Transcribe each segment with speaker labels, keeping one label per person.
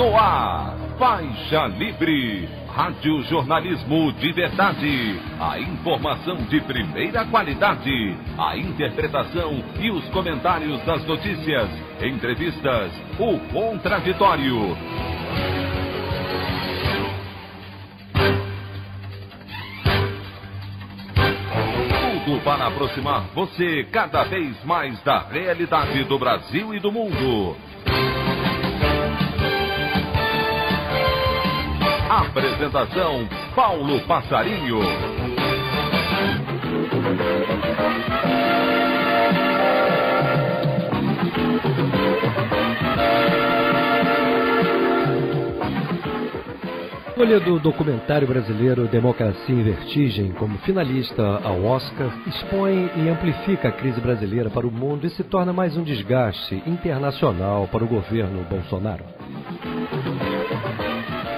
Speaker 1: No ar, Faixa Livre, rádio jornalismo de verdade, a informação de primeira qualidade, a interpretação e os comentários das notícias, entrevistas, o contraditório. Tudo para aproximar você cada vez mais da realidade do Brasil e do mundo. Apresentação: Paulo Passarinho.
Speaker 2: A escolha do documentário brasileiro Democracia em Vertigem como finalista ao Oscar expõe e amplifica a crise brasileira para o mundo e se torna mais um desgaste internacional para o governo Bolsonaro.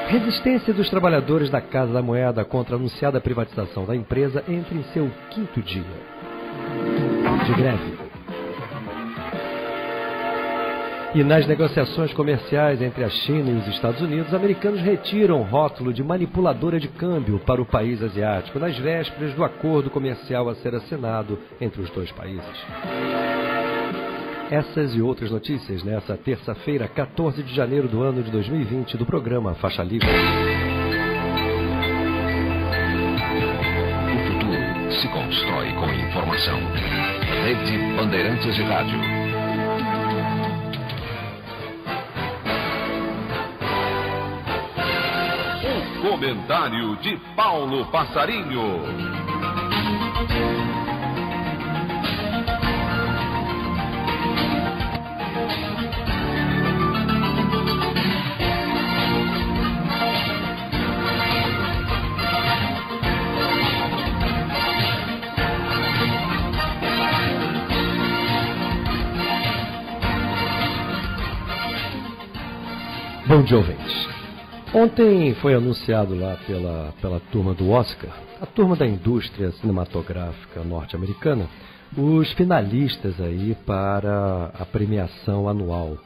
Speaker 2: Resistência dos trabalhadores da Casa da Moeda contra a anunciada privatização da empresa entra em seu 5º dia de greve. E nas negociações comerciais entre a China e os Estados Unidos, americanos retiram o rótulo de manipuladora de câmbio para o país asiático, nas vésperas do acordo comercial a ser assinado entre os dois países. Essas e outras notícias nessa terça-feira, 14 de janeiro do ano de 2020, do programa Faixa Livre.
Speaker 1: O futuro se constrói com informação. Rede Bandeirantes de Rádio. O comentário de Paulo Passarinho.
Speaker 2: Bom dia, ouvintes. Ontem foi anunciado lá pela turma do Oscar, a turma da indústria cinematográfica norte-americana, os finalistas aí para a premiação anual,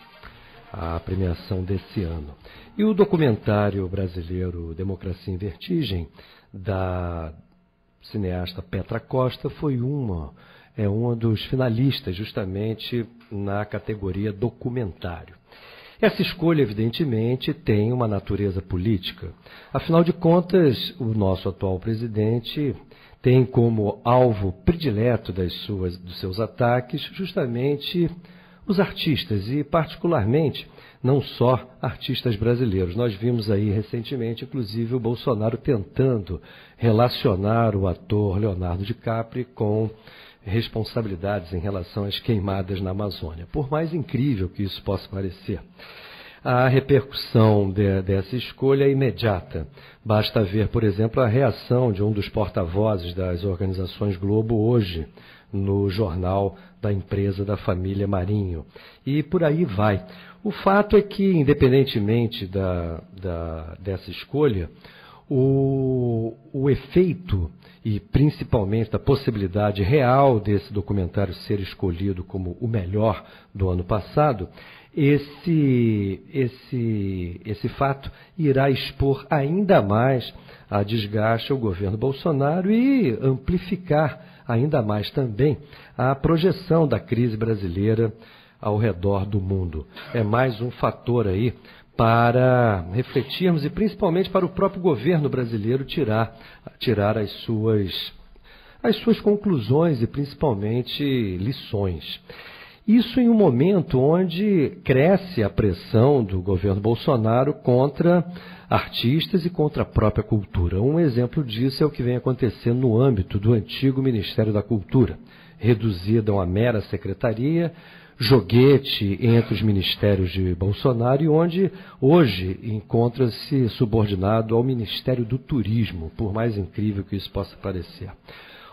Speaker 2: a premiação desse ano. E o documentário brasileiro Democracia em Vertigem, da cineasta Petra Costa, foi um dos finalistas justamente na categoria documentário. Essa escolha, evidentemente, tem uma natureza política. Afinal de contas, o nosso atual presidente tem como alvo predileto dos seus ataques justamente os artistas e, particularmente, não só artistas brasileiros. Nós vimos aí recentemente, inclusive, o Bolsonaro tentando relacionar o ator Leonardo DiCaprio com responsabilidades em relação às queimadas na Amazônia. Por mais incrível que isso possa parecer, a repercussão dessa escolha é imediata. Basta ver, por exemplo, a reação de um dos porta-vozes das organizações Globo hoje no jornal da empresa da família Marinho. E por aí vai. O fato é que, independentemente dessa escolha, o efeito e principalmente da possibilidade real desse documentário ser escolhido como o melhor do ano passado, esse fato irá expor ainda mais a desgaste ao governo Bolsonaro e amplificar ainda mais também a projeção da crise brasileira ao redor do mundo. É mais um fator aí para refletirmos e principalmente para o próprio governo brasileiro tirar as suas conclusões e principalmente lições. Isso em um momento onde cresce a pressão do governo Bolsonaro contra artistas e contra a própria cultura. Um exemplo disso é o que vem acontecendo no âmbito do antigo Ministério da Cultura, reduzido a uma mera secretaria, joguete entre os ministérios de Bolsonaro, e onde hoje encontra-se subordinado ao Ministério do Turismo, por mais incrível que isso possa parecer.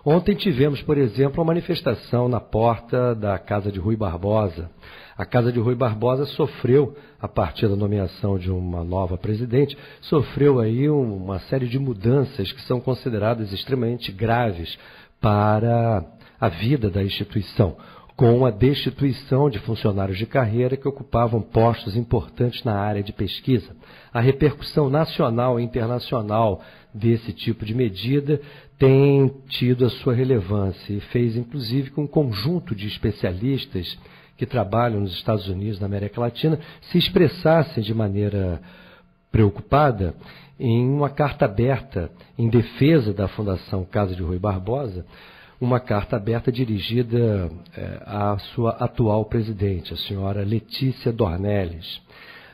Speaker 2: Ontem tivemos, por exemplo, uma manifestação na porta da casa de Rui Barbosa. A casa de Rui Barbosa sofreu, a partir da nomeação de uma nova presidente, sofreu aí uma série de mudanças que são consideradas extremamente graves para a vida da instituição. com a destituição de funcionários de carreira que ocupavam postos importantes na área de pesquisa. A repercussão nacional e internacional desse tipo de medida tem tido a sua relevância e fez, inclusive, com um conjunto de especialistas que trabalham nos Estados Unidos, na América Latina, se expressassem de maneira preocupada em uma carta aberta em defesa da Fundação Casa de Rui Barbosa, uma carta aberta dirigida à sua atual presidente, a senhora Letícia Dornelles.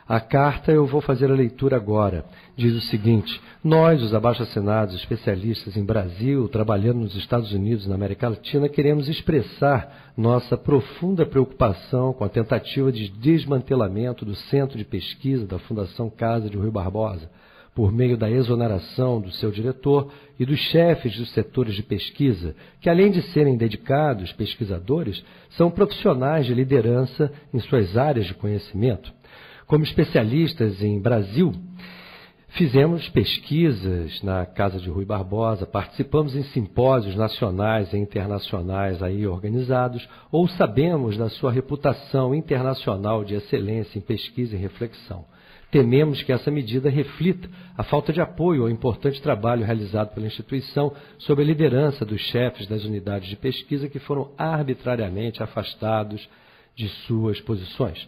Speaker 2: A carta, eu vou fazer a leitura agora, diz o seguinte: nós, os abaixo-assinados especialistas em Brasil, trabalhando nos Estados Unidos e na América Latina, queremos expressar nossa profunda preocupação com a tentativa de desmantelamento do Centro de Pesquisa da Fundação Casa de Rui Barbosa, por meio da exoneração do seu diretor e dos chefes dos setores de pesquisa, que além de serem dedicados pesquisadores, são profissionais de liderança em suas áreas de conhecimento. Como especialistas em Brasil, fizemos pesquisas na Casa de Rui Barbosa, participamos em simpósios nacionais e internacionais aí organizados, ou sabemos da sua reputação internacional de excelência em pesquisa e reflexão. Tememos que essa medida reflita a falta de apoio ao importante trabalho realizado pela instituição sob a liderança dos chefes das unidades de pesquisa que foram arbitrariamente afastados de suas posições.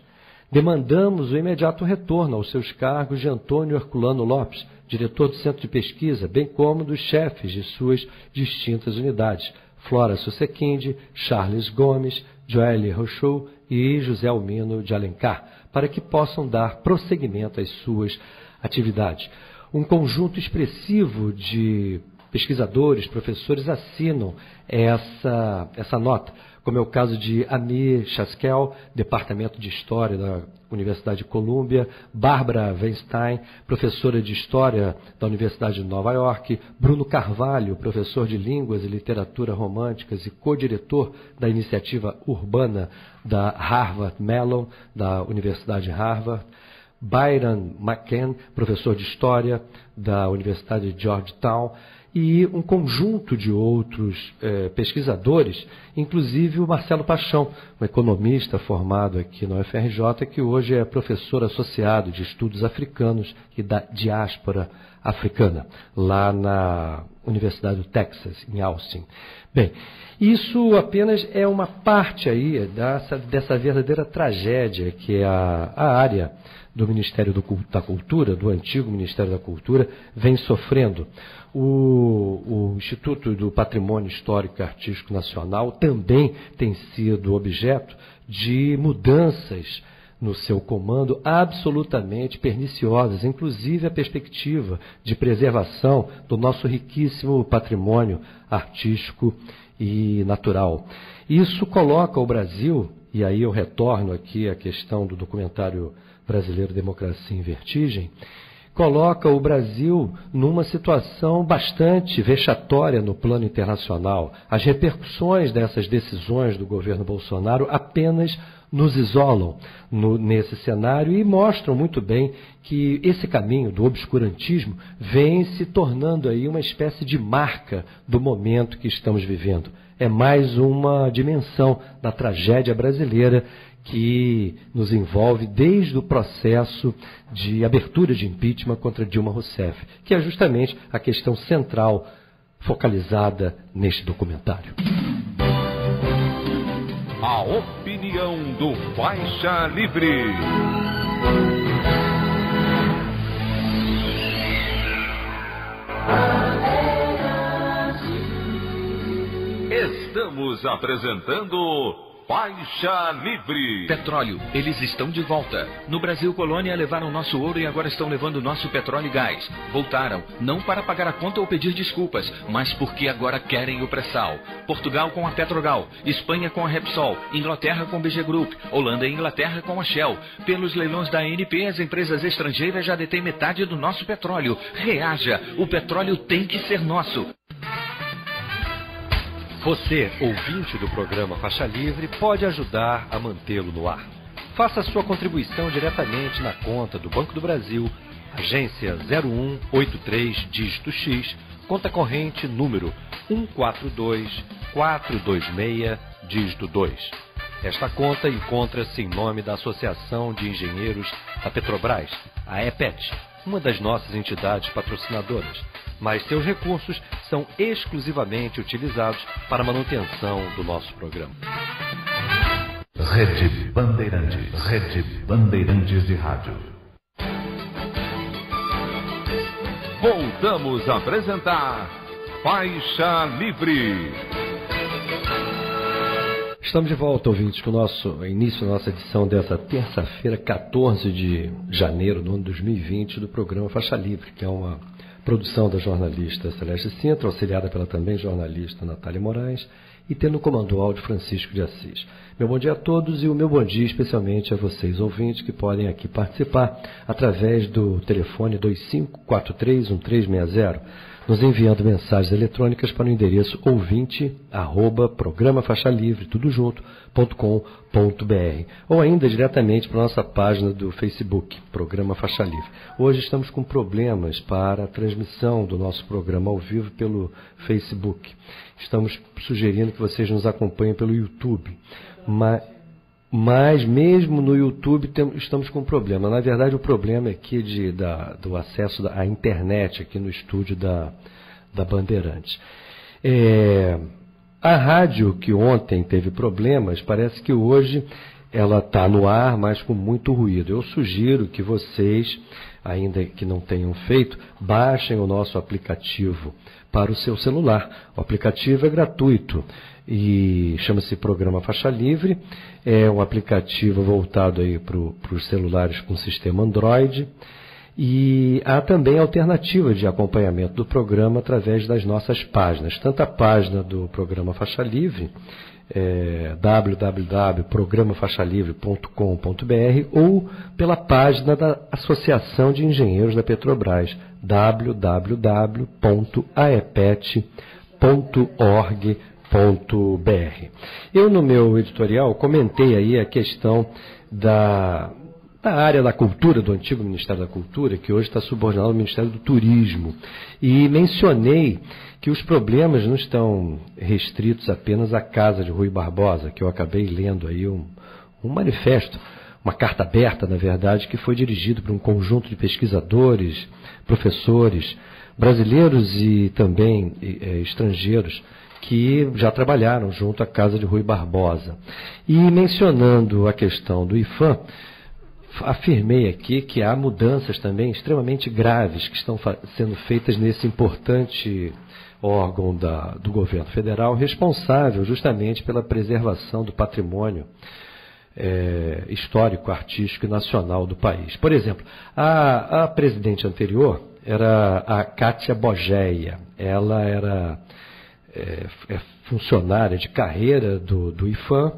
Speaker 2: Demandamos o imediato retorno aos seus cargos de Antônio Herculano Lopes, diretor do Centro de Pesquisa, bem como dos chefes de suas distintas unidades, Flora Susequinde, Charles Gomes, Joelle Rochou e José Almino de Alencar, para que possam dar prosseguimento às suas atividades. Um conjunto expressivo de pesquisadores, professores assinam essa nota, como é o caso de Amir Chaskel, Departamento de História da Universidade de Colômbia, Bárbara Weinstein, professora de História da Universidade de Nova York, Bruno Carvalho, professor de Línguas e Literatura Românticas e co-diretor da Iniciativa Urbana da Harvard Mellon, da Universidade de Harvard, Byron McCann, professor de História da Universidade de Georgetown, e um conjunto de outros pesquisadores, inclusive o Marcelo Paixão, um economista formado aqui na UFRJ, que hoje é professor associado de estudos africanos e da diáspora africana, lá na Universidade do Texas, em Austin. Bem, isso apenas é uma parte aí dessa verdadeira tragédia que é a área do Ministério da Cultura, do antigo Ministério da Cultura, vem sofrendo. O Instituto do Patrimônio Histórico e Artístico Nacional também tem sido objeto de mudanças no seu comando absolutamente perniciosas, inclusive a perspectiva de preservação do nosso riquíssimo patrimônio artístico e natural. Isso coloca o Brasil, e aí eu retorno aqui à questão do documentário brasileiro Democracia em Vertigem, coloca o Brasil numa situação bastante vexatória no plano internacional. As repercussões dessas decisões do governo Bolsonaro apenas nos isolam nesse cenário e mostram muito bem que esse caminho do obscurantismo vem se tornando aí uma espécie de marca do momento que estamos vivendo. É mais uma dimensão da tragédia brasileira que nos envolve desde o processo de abertura de impeachment contra Dilma Rousseff, que é justamente a questão central focalizada neste documentário.
Speaker 1: A opinião do Faixa Livre. Estamos apresentando Faixa Livre.
Speaker 3: Petróleo, eles estão de volta. No Brasil Colônia levaram nosso ouro e agora estão levando nosso petróleo e gás. Voltaram, não para pagar a conta ou pedir desculpas, mas porque agora querem o pré-sal. Portugal com a Petrogal, Espanha com a Repsol, Inglaterra com a BG Group, Holanda e Inglaterra com a Shell. Pelos leilões da ANP, as empresas estrangeiras já detêm metade do nosso petróleo. Reaja, o petróleo tem que ser nosso.
Speaker 2: Você, ouvinte do programa Faixa Livre, pode ajudar a mantê-lo no ar. Faça sua contribuição diretamente na conta do Banco do Brasil, agência 0183 dígito X, conta corrente número 142426 dígito 2. Esta conta encontra-se em nome da Associação de Engenheiros da Petrobras, a EPET, uma das nossas entidades patrocinadoras, mas seus recursos são exclusivamente utilizados para a manutenção do nosso programa.
Speaker 1: Rede Bandeirantes de Rádio. Voltamos a apresentar Faixa Livre.
Speaker 2: Estamos de volta, ouvintes, com o nosso início da nossa edição dessa terça-feira, 14 de janeiro do ano 2020, do programa Faixa Livre, que é uma produção da jornalista Celeste Sintra, auxiliada pela também jornalista Natália Moraes, e tendo no comando áudio Francisco de Assis. Meu bom dia a todos e o meu bom dia especialmente a vocês, ouvintes, que podem aqui participar através do telefone 25431360, nos enviando mensagens eletrônicas para o endereço ouvinte@programafaixalivre, tudo junto, .com.br, ou ainda diretamente para a nossa página do Facebook, Programa Faixa Livre. Hoje estamos com problemas para a transmissão do nosso programa ao vivo pelo Facebook. Estamos sugerindo que vocês nos acompanhem pelo YouTube, mas mesmo no YouTube estamos com um problema. Na verdade, o problema é aqui do acesso à internet aqui no estúdio da Bandeirantes. A rádio, que ontem teve problemas, parece que hoje ela está no ar, mas com muito ruído. Eu sugiro que vocês, ainda que não tenham feito, baixem o nosso aplicativo para o seu celular. O aplicativo é gratuito e chama-se Programa Faixa Livre. É um aplicativo voltado aí para os celulares com sistema Android. E há também alternativa de acompanhamento do programa através das nossas páginas. Tanto a página do Programa Faixa Livre, www.programafaixalivre.com.br, ou pela página da Associação de Engenheiros da Petrobras, www.aepet.org.br. Eu, no meu editorial, comentei aí a questão da área da cultura, do antigo Ministério da Cultura, que hoje está subordinado ao Ministério do Turismo. E mencionei que os problemas não estão restritos apenas à casa de Rui Barbosa, que eu acabei lendo aí um manifesto, uma carta aberta, na verdade, que foi dirigido por um conjunto de pesquisadores, professores, brasileiros e também estrangeiros, que já trabalharam junto à casa de Rui Barbosa. E mencionando a questão do IPHAN, afirmei aqui que há mudanças também extremamente graves que estão sendo feitas nesse importante órgão do governo federal, responsável justamente pela preservação do patrimônio histórico, artístico e nacional do país. Por exemplo, a presidente anterior era a Kátia Bogeia. Ela era funcionária de carreira do IPHAN,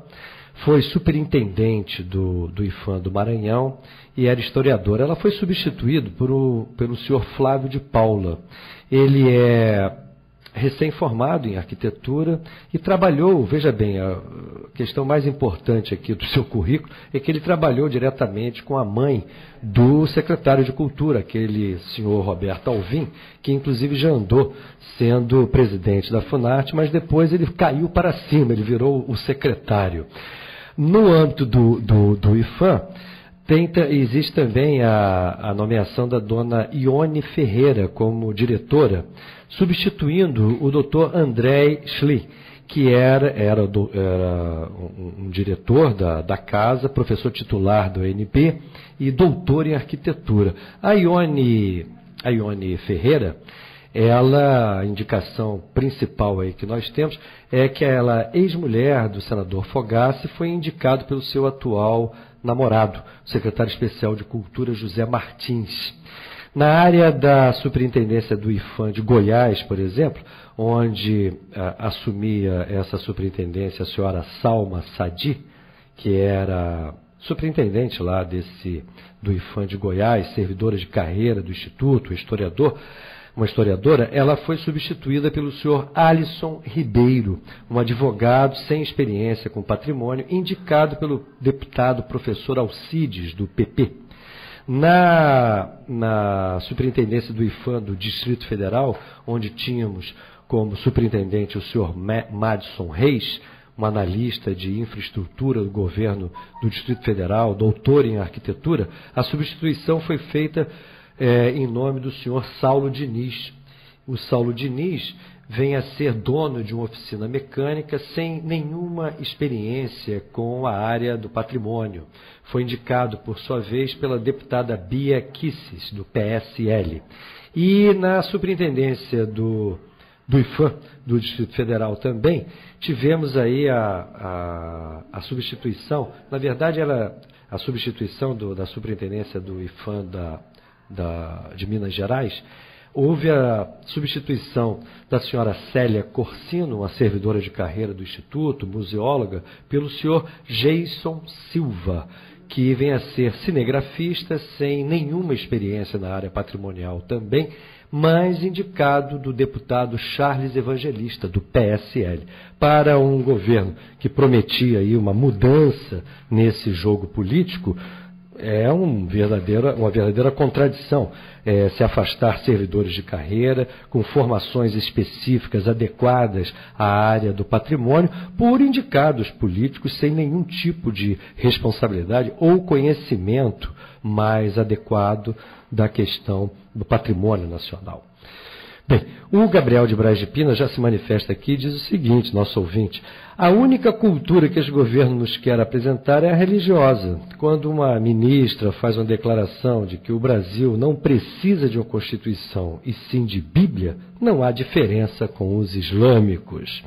Speaker 2: foi superintendente do IPHAN do Maranhão e era historiadora. Ela foi substituída pelo senhor Flávio de Paula. Ele é recém-formado em arquitetura e trabalhou, veja bem, a questão mais importante aqui do seu currículo é que ele trabalhou diretamente com a mãe do secretário de Cultura, aquele senhor Roberto Alvim, que inclusive já andou sendo presidente da Funarte, mas depois ele caiu para cima, ele virou o secretário. No âmbito do IPHAN, existe também a nomeação da dona Ione Ferreira como diretora, substituindo o Dr. André Schlie, que era um diretor da casa, professor titular do ANP e doutor em arquitetura. A Ione Ferreira, a indicação principal aí que nós temos é que ela, ex-mulher do senador Fogassi, foi indicado pelo seu atual namorado, o secretário especial de Cultura José Martins. Na área da superintendência do IPHAN de Goiás, por exemplo, onde assumia essa superintendência a senhora Salma Sadi, que era superintendente lá do IPHAN de Goiás, servidora de carreira do Instituto, uma historiadora, ela foi substituída pelo senhor Alisson Ribeiro, um advogado sem experiência com patrimônio, indicado pelo deputado professor Alcides, do PP. Na superintendência do IPHAN do Distrito Federal, onde tínhamos como superintendente o senhor Madison Reis, um analista de infraestrutura do governo do Distrito Federal, doutor em arquitetura, a substituição foi feita em nome do senhor Saulo Diniz. O Saulo Diniz vem a ser dono de uma oficina mecânica sem nenhuma experiência com a área do patrimônio. Foi indicado, por sua vez, pela deputada Bia Kicis, do PSL. E na superintendência do IPHAN, do Distrito Federal também, tivemos aí a substituição, na verdade, a substituição da superintendência do IPHAN de Minas Gerais. Houve a substituição da senhora Célia Corsino, uma servidora de carreira do Instituto, museóloga, pelo senhor Jason Silva, que vem a ser cinegrafista sem nenhuma experiência na área patrimonial também, mas indicado do deputado Charles Evangelista, do PSL, para um governo que prometia aí uma mudança nesse jogo político. É uma verdadeira contradição se afastar servidores de carreira com formações específicas adequadas à área do patrimônio por indicados políticos sem nenhum tipo de responsabilidade ou conhecimento mais adequado da questão do patrimônio nacional. Bem, o Gabriel de Braz de Pina já se manifesta aqui e diz o seguinte, nosso ouvinte: a única cultura que este governo nos quer apresentar é a religiosa. Quando uma ministra faz uma declaração de que o Brasil não precisa de uma Constituição e sim de Bíblia, não há diferença com os islâmicos.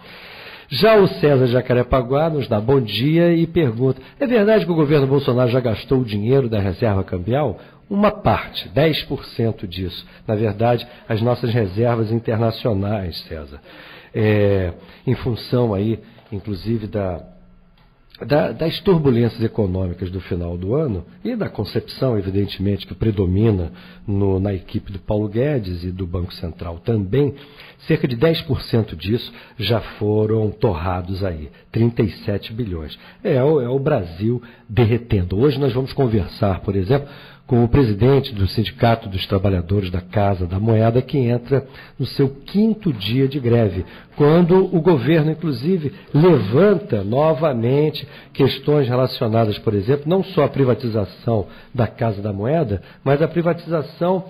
Speaker 2: Já o César Jacarepaguá nos dá bom dia e pergunta: é verdade que o governo Bolsonaro já gastou o dinheiro da reserva cambial? Uma parte, 10% disso. Na verdade, as nossas reservas internacionais, César, em função aí, inclusive, das turbulências econômicas do final do ano e da concepção, evidentemente, que predomina na equipe do Paulo Guedes e do Banco Central também, cerca de 10% disso já foram torrados aí, 37 bilhões. É o Brasil derretendo. Hoje nós vamos conversar, por exemplo, com o presidente do Sindicato dos Trabalhadores da Casa da Moeda, que entra no seu 5º dia de greve, quando o governo, inclusive, levanta novamente questões relacionadas, por exemplo, não só à privatização da Casa da Moeda, mas à privatização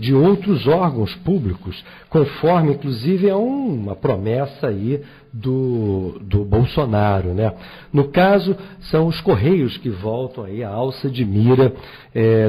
Speaker 2: de outros órgãos públicos, conforme, inclusive, é uma promessa aí do Bolsonaro, né? No caso, são os Correios que voltam aí à alça de mira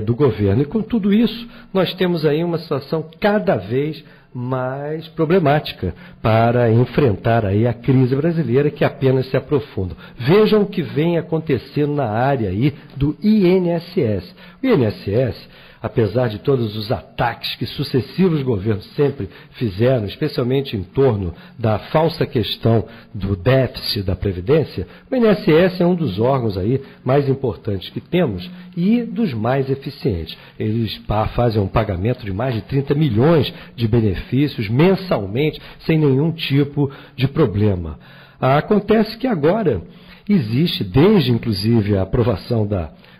Speaker 2: do governo. E com tudo isso, nós temos aí uma situação cada vez mais problemática para enfrentar aí a crise brasileira, que apenas se aprofunda. Vejam o que vem acontecendo na área aí do INSS. O INSS, apesar de todos os ataques que sucessivos governos sempre fizeram, especialmente em torno da falsa questão do déficit da Previdência, o INSS é um dos órgãos aí mais importantes que temos e dos mais eficientes. Eles fazem um pagamento de mais de 30 milhões de benefícios mensalmente, sem nenhum tipo de problema. Acontece que agora existe, desde inclusive a aprovação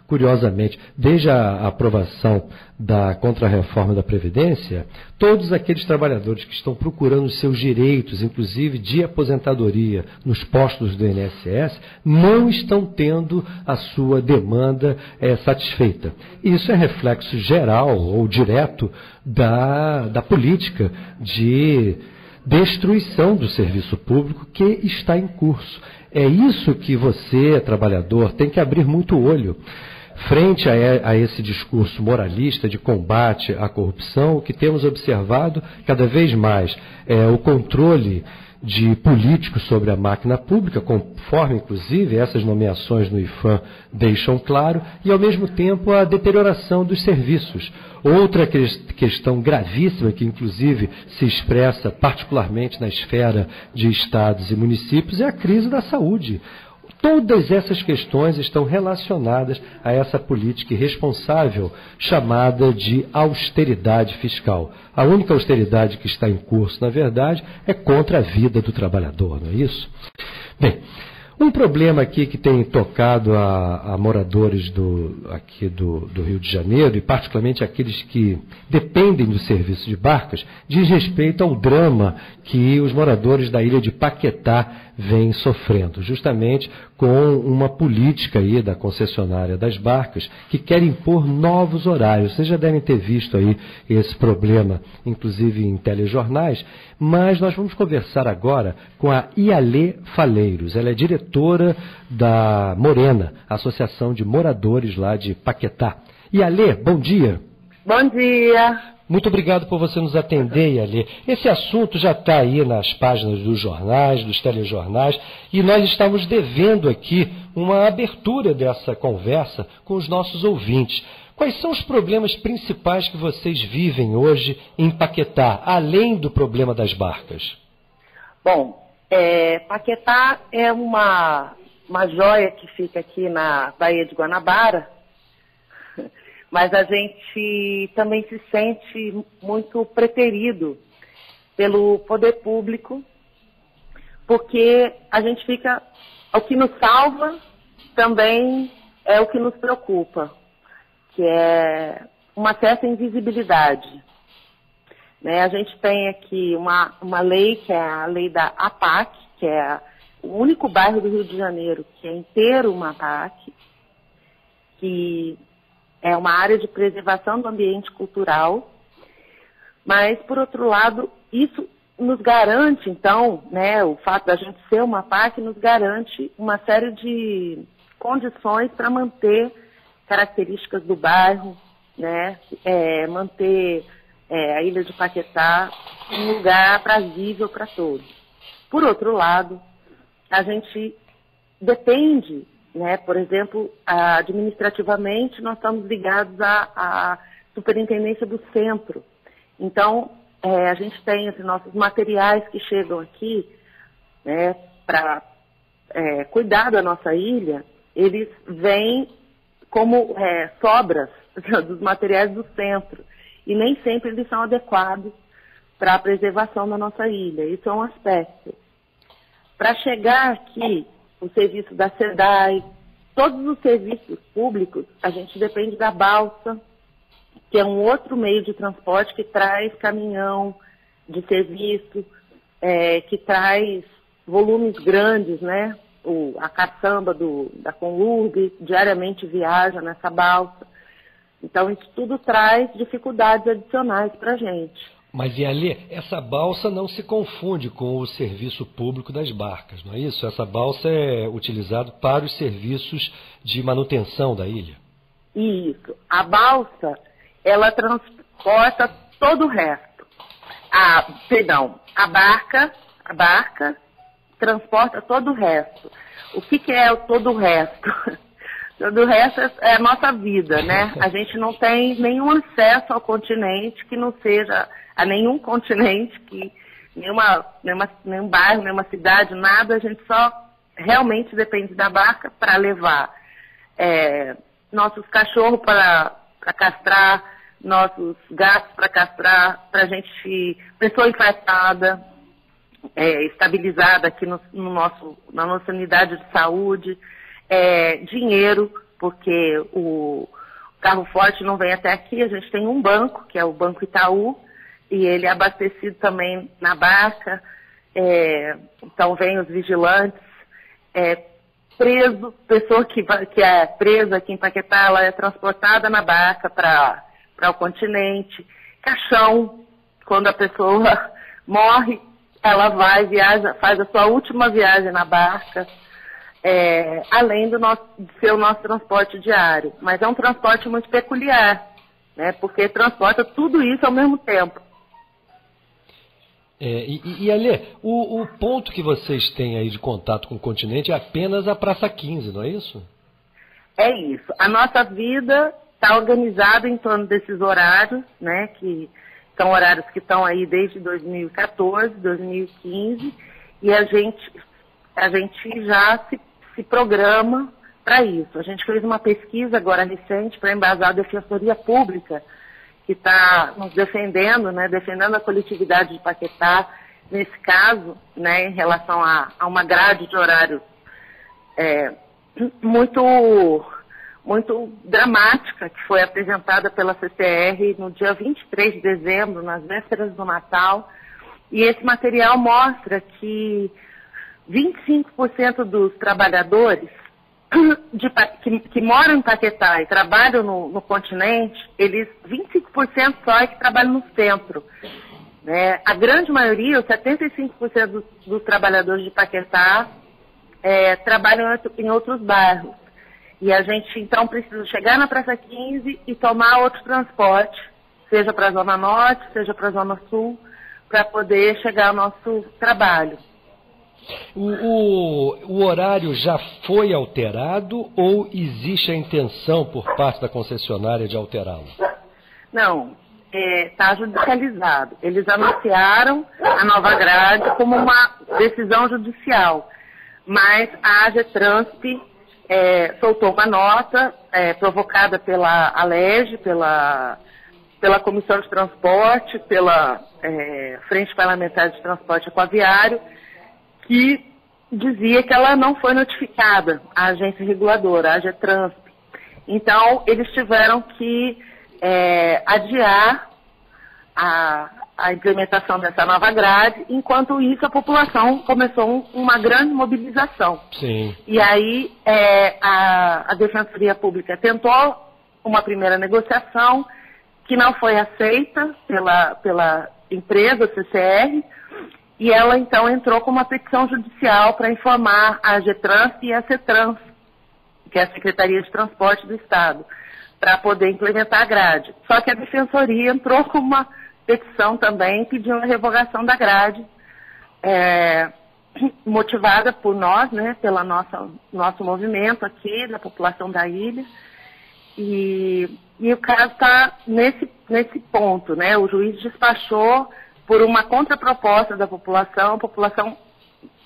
Speaker 2: curiosamente, desde a aprovação da Contra-Reforma da Previdência, todos aqueles trabalhadores que estão procurando os seus direitos, inclusive de aposentadoria, nos postos do INSS, não estão tendo a sua demanda satisfeita. Isso é reflexo geral ou direto da política de destruição do serviço público que está em curso. É isso que você, trabalhador, tem que abrir muito o olho. Frente a esse discurso moralista de combate à corrupção, o que temos observado cada vez mais é o controle de políticos sobre a máquina pública, conforme, inclusive, essas nomeações no IPHAN deixam claro, e, ao mesmo tempo, a deterioração dos serviços. Outra questão gravíssima, que, inclusive, se expressa particularmente na esfera de estados e municípios, é a crise da saúde. Todas essas questões estão relacionadas a essa política irresponsável chamada de austeridade fiscal. A única austeridade que está em curso, na verdade, é contra a vida do trabalhador, não é isso? Bem, um um problema aqui que tem tocado a moradores aqui do Rio de Janeiro, e particularmente aqueles que dependem do serviço de barcas, diz respeito ao drama que os moradores da ilha de Paquetá vêm sofrendo, justamente com uma política aí da concessionária das barcas que quer impor novos horários. Vocês já devem ter visto aí esse problema, inclusive em telejornais, mas nós vamos conversar agora com a Ialê Faleiros. Ela é diretora da Morena, Associação de Moradores lá de Paquetá. Ialê, bom dia.
Speaker 4: Bom dia.
Speaker 2: Muito obrigado por você nos atender, Ialê. Esse assunto já está aí nas páginas dos jornais, dos telejornais, e nós estamos devendo aqui uma abertura dessa conversa com os nossos ouvintes. Quais são os problemas principais que vocês vivem hoje em Paquetá, além do problema das barcas?
Speaker 4: Bom, Paquetá é uma joia que fica aqui na Baía de Guanabara, mas a gente também se sente muito preterido pelo poder público, porque a gente fica... O que nos salva também é o que nos preocupa, que é uma certa invisibilidade. Né? A gente tem aqui uma lei, que é a lei da APAC, que é o único bairro do Rio de Janeiro que é inteiro uma APAC, que é uma área de preservação do ambiente cultural, mas, por outro lado, isso nos garante, então, né, o fato da gente ser uma APAC nos garante uma série de condições para manter características do bairro, né, manter a Ilha de Paquetá um lugar aprazível para todos. Por outro lado, a gente depende, né, por exemplo, administrativamente nós estamos ligados à Superintendência do Centro. Então, a gente tem assim, nossos materiais que chegam aqui, né, para cuidar da nossa ilha, eles vêm como sobras dos materiais do centro. E nem sempre eles são adequados para a preservação da nossa ilha. Isso é um aspecto. Para chegar aqui, o serviço da SEDAI, todos os serviços públicos, a gente depende da balsa, que é um outro meio de transporte que traz caminhão de serviço, que traz volumes grandes, né? A caçamba da Conlurb diariamente viaja nessa balsa. Então, isso tudo traz dificuldades adicionais para a gente.
Speaker 2: Mas, Ialê, essa balsa não se confunde com o serviço público das barcas, não é isso? Essa balsa é utilizada para os serviços de manutenção da ilha.
Speaker 4: Isso. A balsa, ela transporta todo o resto. A barca transporta todo o resto. O que é o todo o resto? Todo o resto é a nossa vida, né? A gente não tem nenhum acesso ao continente que não seja a nenhum continente, que nenhum bairro, nenhuma cidade, nada, a gente só realmente depende da barca para levar nossos cachorros para castrar, nossos gatos para castrar, para a gente, pessoa infectada, estabilizada aqui na nossa unidade de saúde, dinheiro, porque o carro forte não vem até aqui, a gente tem um banco, que é o Banco Itaú, e ele é abastecido também na barca, então vem os vigilantes, pessoa que é presa aqui em Paquetá, ela é transportada na barca para o continente, caixão, quando a pessoa morre, ela viaja, faz a sua última viagem na barca, além de ser o nosso transporte diário, mas é um transporte muito peculiar, né, porque transporta tudo isso ao mesmo tempo.
Speaker 2: E Alê, o ponto que vocês têm aí de contato com o continente é apenas a Praça 15, não é isso?
Speaker 4: É isso. A nossa vida está organizada em torno desses horários, né, que são horários que estão aí desde 2014, 2015, e a gente já se programa para isso. A gente fez uma pesquisa agora recente para embasar a Defensoria Pública, que está nos defendendo, né, defendendo a coletividade de Paquetá, nesse caso, né, em relação a uma grade de horários muito dramática, que foi apresentada pela CCR no dia 23 de dezembro, nas vésperas do Natal. E esse material mostra que 25% dos trabalhadores que moram em Paquetá e trabalham no continente, 25% só é que trabalham no centro. Né? A grande maioria, os 75% dos trabalhadores de Paquetá, trabalham em outros bairros. E a gente, então, precisa chegar na Praça 15 e tomar outro transporte, seja para a Zona Norte, seja para a Zona Sul, para poder chegar ao nosso trabalho.
Speaker 2: O horário já foi alterado ou existe a intenção por parte da concessionária de alterá-lo?
Speaker 4: Não, está judicializado. Eles anunciaram a nova grade como uma decisão judicial, mas a AGETRANSP soltou uma nota provocada pela ALERJ, pela Comissão de Transporte, pela Frente Parlamentar de Transporte Aquaviário, que dizia que ela não foi notificada, a agência reguladora, a AGETRANSP. Então, eles tiveram que adiar a implementação dessa nova grade. Enquanto isso, a população começou uma grande mobilização.
Speaker 2: Sim.
Speaker 4: E aí, a Defensoria Pública tentou uma primeira negociação, que não foi aceita pela empresa CCR, e ela então entrou com uma petição judicial para informar a AGETRANSP e a CETRANS, que é a Secretaria de Transporte do Estado, para poder implementar a grade. Só que a Defensoria entrou com uma petição também pedindo a revogação da grade, motivada por nós, né, pelo nosso movimento aqui, da população da ilha. E o caso está nesse ponto, né? O juiz despachou por uma contraproposta da população. A população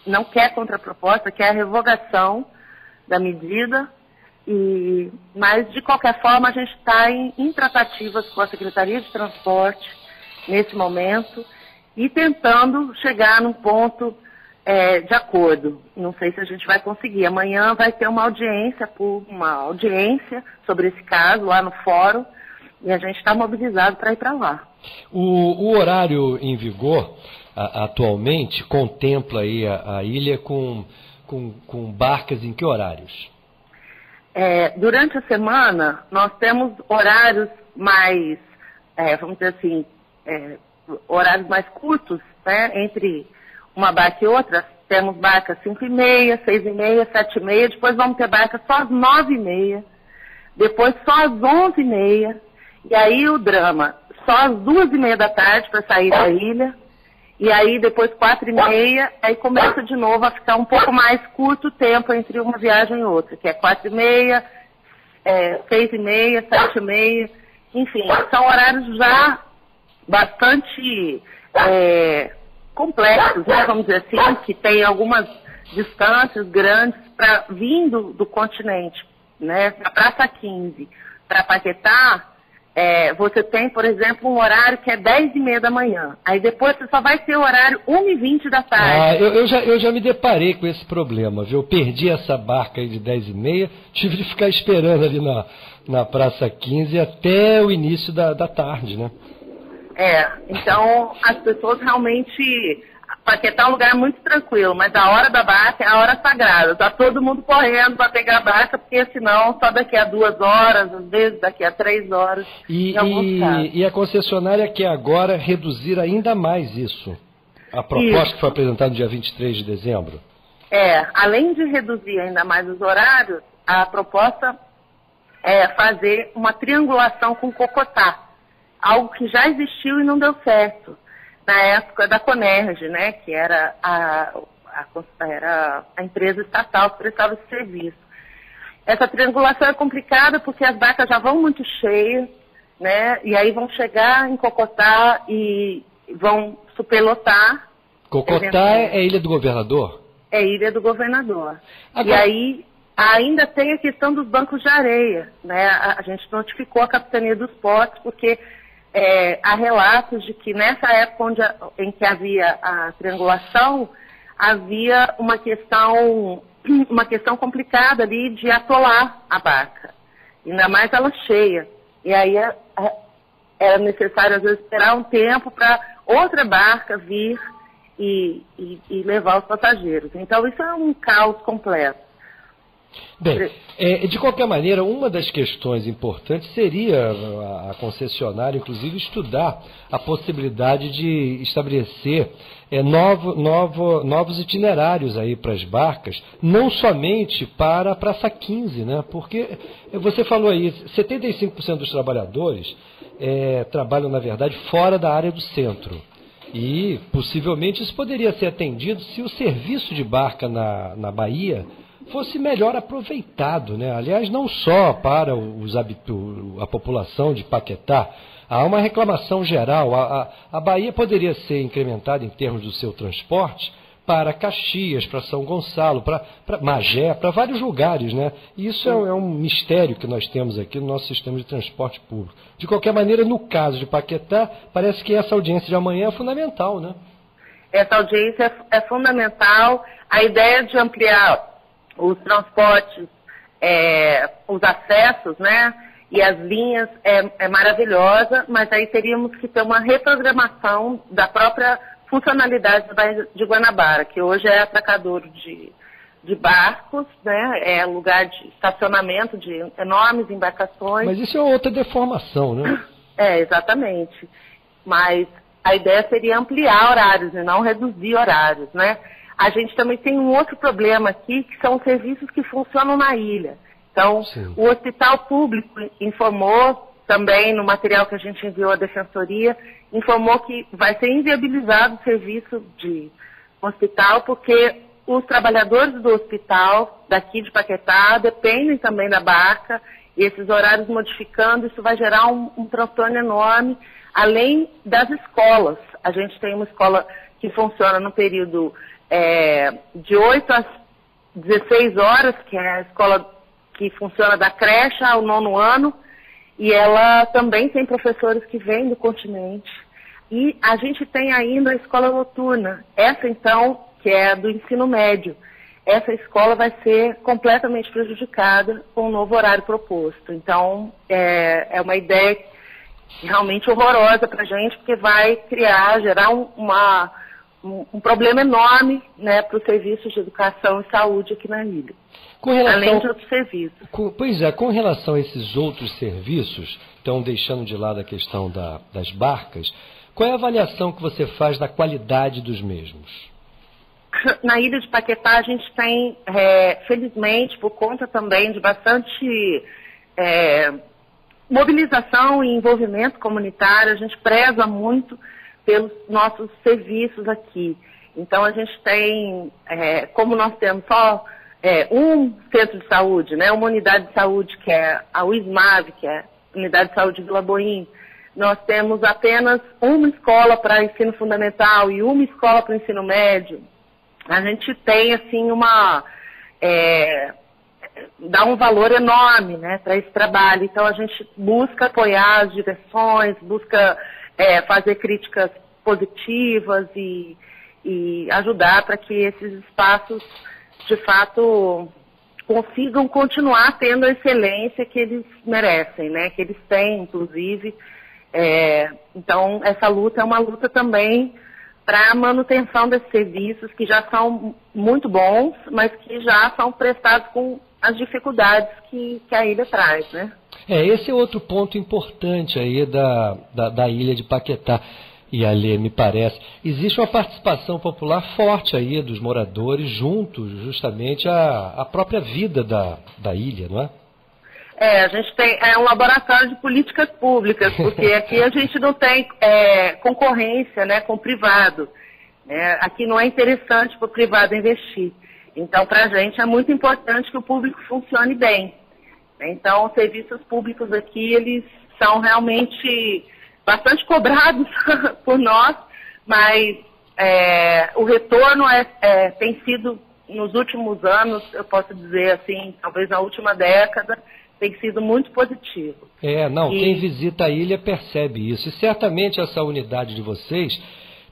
Speaker 4: não quer contraproposta, quer a revogação da medida. Mas, de qualquer forma, a gente está em tratativas com a Secretaria de Transporte nesse momento e tentando chegar num ponto de acordo. Não sei se a gente vai conseguir. Amanhã vai ter uma audiência sobre esse caso lá no fórum e a gente está mobilizado para ir para lá.
Speaker 2: O horário em vigor atualmente contempla aí a ilha com barcas em que horários?
Speaker 4: Durante a semana nós temos horários mais, vamos dizer assim, horários mais curtos, né, entre uma barca e outra. Temos barcas 5h30, 6h30, 7h30, depois vamos ter barcas só às 9h30, depois só às 11h30, e aí o drama, só às 2h30 da tarde para sair da ilha, e aí depois 4h30, aí começa de novo a ficar um pouco mais curto o tempo entre uma viagem e outra, que é 4h30, 6h30, 7h30, enfim, são horários já bastante complexos, né, vamos dizer assim, que tem algumas distâncias grandes vindo do continente, né, na Praça 15 para Paquetá. Você tem, por exemplo, um horário que é 10h30 da manhã. Aí depois você só vai ter o horário 1h20 da tarde.
Speaker 2: Eu já me deparei com esse problema, viu? Eu perdi essa barca aí de 10h30, tive de ficar esperando ali na Praça 15 até o início da tarde, né?
Speaker 4: Então as pessoas realmente... Paquetá é um lugar muito tranquilo, mas a hora da barca é a hora sagrada. Tá todo mundo correndo para pegar a barca, porque senão só daqui a 2 horas, às vezes daqui a 3 horas.
Speaker 2: E a concessionária quer agora reduzir ainda mais isso? A proposta que foi apresentada no dia 23 de dezembro?
Speaker 4: Além de reduzir ainda mais os horários, a proposta é fazer uma triangulação com Cocotá. Algo que já existiu e não deu certo. Na época da Conerj, né, que era a empresa estatal que prestava esse serviço. Essa triangulação é complicada porque as barcas já vão muito cheias, né, e aí vão chegar em Cocotá e vão superlotar.
Speaker 2: Cocotá é a Ilha do Governador?
Speaker 4: É Ilha do Governador.
Speaker 2: Agora...
Speaker 4: E aí ainda tem a questão dos bancos de areia, né, a gente notificou a Capitania dos Portos porque... há relatos de que nessa época em que havia a triangulação, havia uma questão uma questão complicada ali de atolar a barca, ainda mais ela cheia. E aí era necessário, às vezes, esperar um tempo para outra barca vir e levar os passageiros. Então, isso é um caos completo.
Speaker 2: Bem, de qualquer maneira, uma das questões importantes seria a concessionária, inclusive, estudar a possibilidade de estabelecer novos itinerários aí para as barcas, não somente para a Praça 15, né? Porque você falou aí, 75% dos trabalhadores trabalham, na verdade, fora da área do centro. E, possivelmente, isso poderia ser atendido se o serviço de barca na Bahia fosse melhor aproveitado, né? Aliás, não só para a população de Paquetá. Há uma reclamação geral. A Bahia poderia ser incrementada em termos do seu transporte para Caxias, para São Gonçalo, para Magé, para vários lugares, né? E isso é um mistério que nós temos aqui no nosso sistema de transporte público. De qualquer maneira, no caso de Paquetá, parece que essa audiência de amanhã é fundamental, né?
Speaker 4: Essa audiência é fundamental. A ideia de ampliar os transportes, os acessos, né, e as linhas é maravilhosa, mas aí teríamos que ter uma reprogramação da própria funcionalidade da Baía de Guanabara, que hoje é atracadouro de barcos, né, é lugar de estacionamento de enormes embarcações.
Speaker 2: Mas isso é outra deformação, né?
Speaker 4: Exatamente. Mas a ideia seria ampliar horários e não reduzir horários, né? A gente também tem um outro problema aqui, que são os serviços que funcionam na ilha. Então, sim, o Hospital Público informou também, no material que a gente enviou à Defensoria, informou que vai ser inviabilizado o serviço de hospital, porque os trabalhadores do hospital, daqui de Paquetá, dependem também da barca, e esses horários modificando, isso vai gerar um transtorno enorme, além das escolas. A gente tem uma escola que funciona no período de 8 às 16 horas, que é a escola que funciona da creche ao 9º ano, e ela também tem professores que vêm do continente. E a gente tem ainda a escola noturna, essa então, que é do ensino médio. Essa escola vai ser completamente prejudicada com o novo horário proposto. Então, é uma ideia realmente horrorosa para a gente, porque vai gerar um problema enorme, né, para os serviços de educação e saúde aqui na ilha, além de outros serviços.
Speaker 2: Com relação a esses outros serviços, então deixando de lado a questão das barcas, qual é a avaliação que você faz da qualidade dos mesmos?
Speaker 4: Na ilha de Paquetá a gente tem, felizmente, por conta também de bastante mobilização e envolvimento comunitário, a gente preza muito pelos nossos serviços aqui. Então a gente tem, como nós temos só um centro de saúde, né, uma unidade de saúde, que é a UISMAV, que é a Unidade de Saúde de Vila Boim, nós temos apenas uma escola para ensino fundamental e uma escola para ensino médio. A gente tem, assim, dá um valor enorme, né, para esse trabalho. Então a gente busca apoiar as direções, busca fazer críticas positivas e ajudar para que esses espaços, de fato, consigam continuar tendo a excelência que eles merecem, né? Que eles têm, inclusive. Então, essa luta é uma luta também para a manutenção desses serviços, que já são muito bons, mas que já são prestados com as dificuldades que a ilha traz, né?
Speaker 2: Esse é outro ponto importante aí da ilha de Paquetá. E ali, me parece, existe uma participação popular forte aí dos moradores junto justamente à própria vida da ilha, não é?
Speaker 4: A gente tem um laboratório de políticas públicas, porque aqui a gente não tem concorrência, né, com o privado. Aqui não é interessante para o privado investir. Então, para a gente é muito importante que o público funcione bem. Então, os serviços públicos aqui, eles são realmente bastante cobrados por nós, mas o retorno tem sido, nos últimos anos, eu posso dizer assim, talvez na última década, tem sido muito positivo.
Speaker 2: Quem visita a ilha percebe isso. E certamente essa unidade de vocês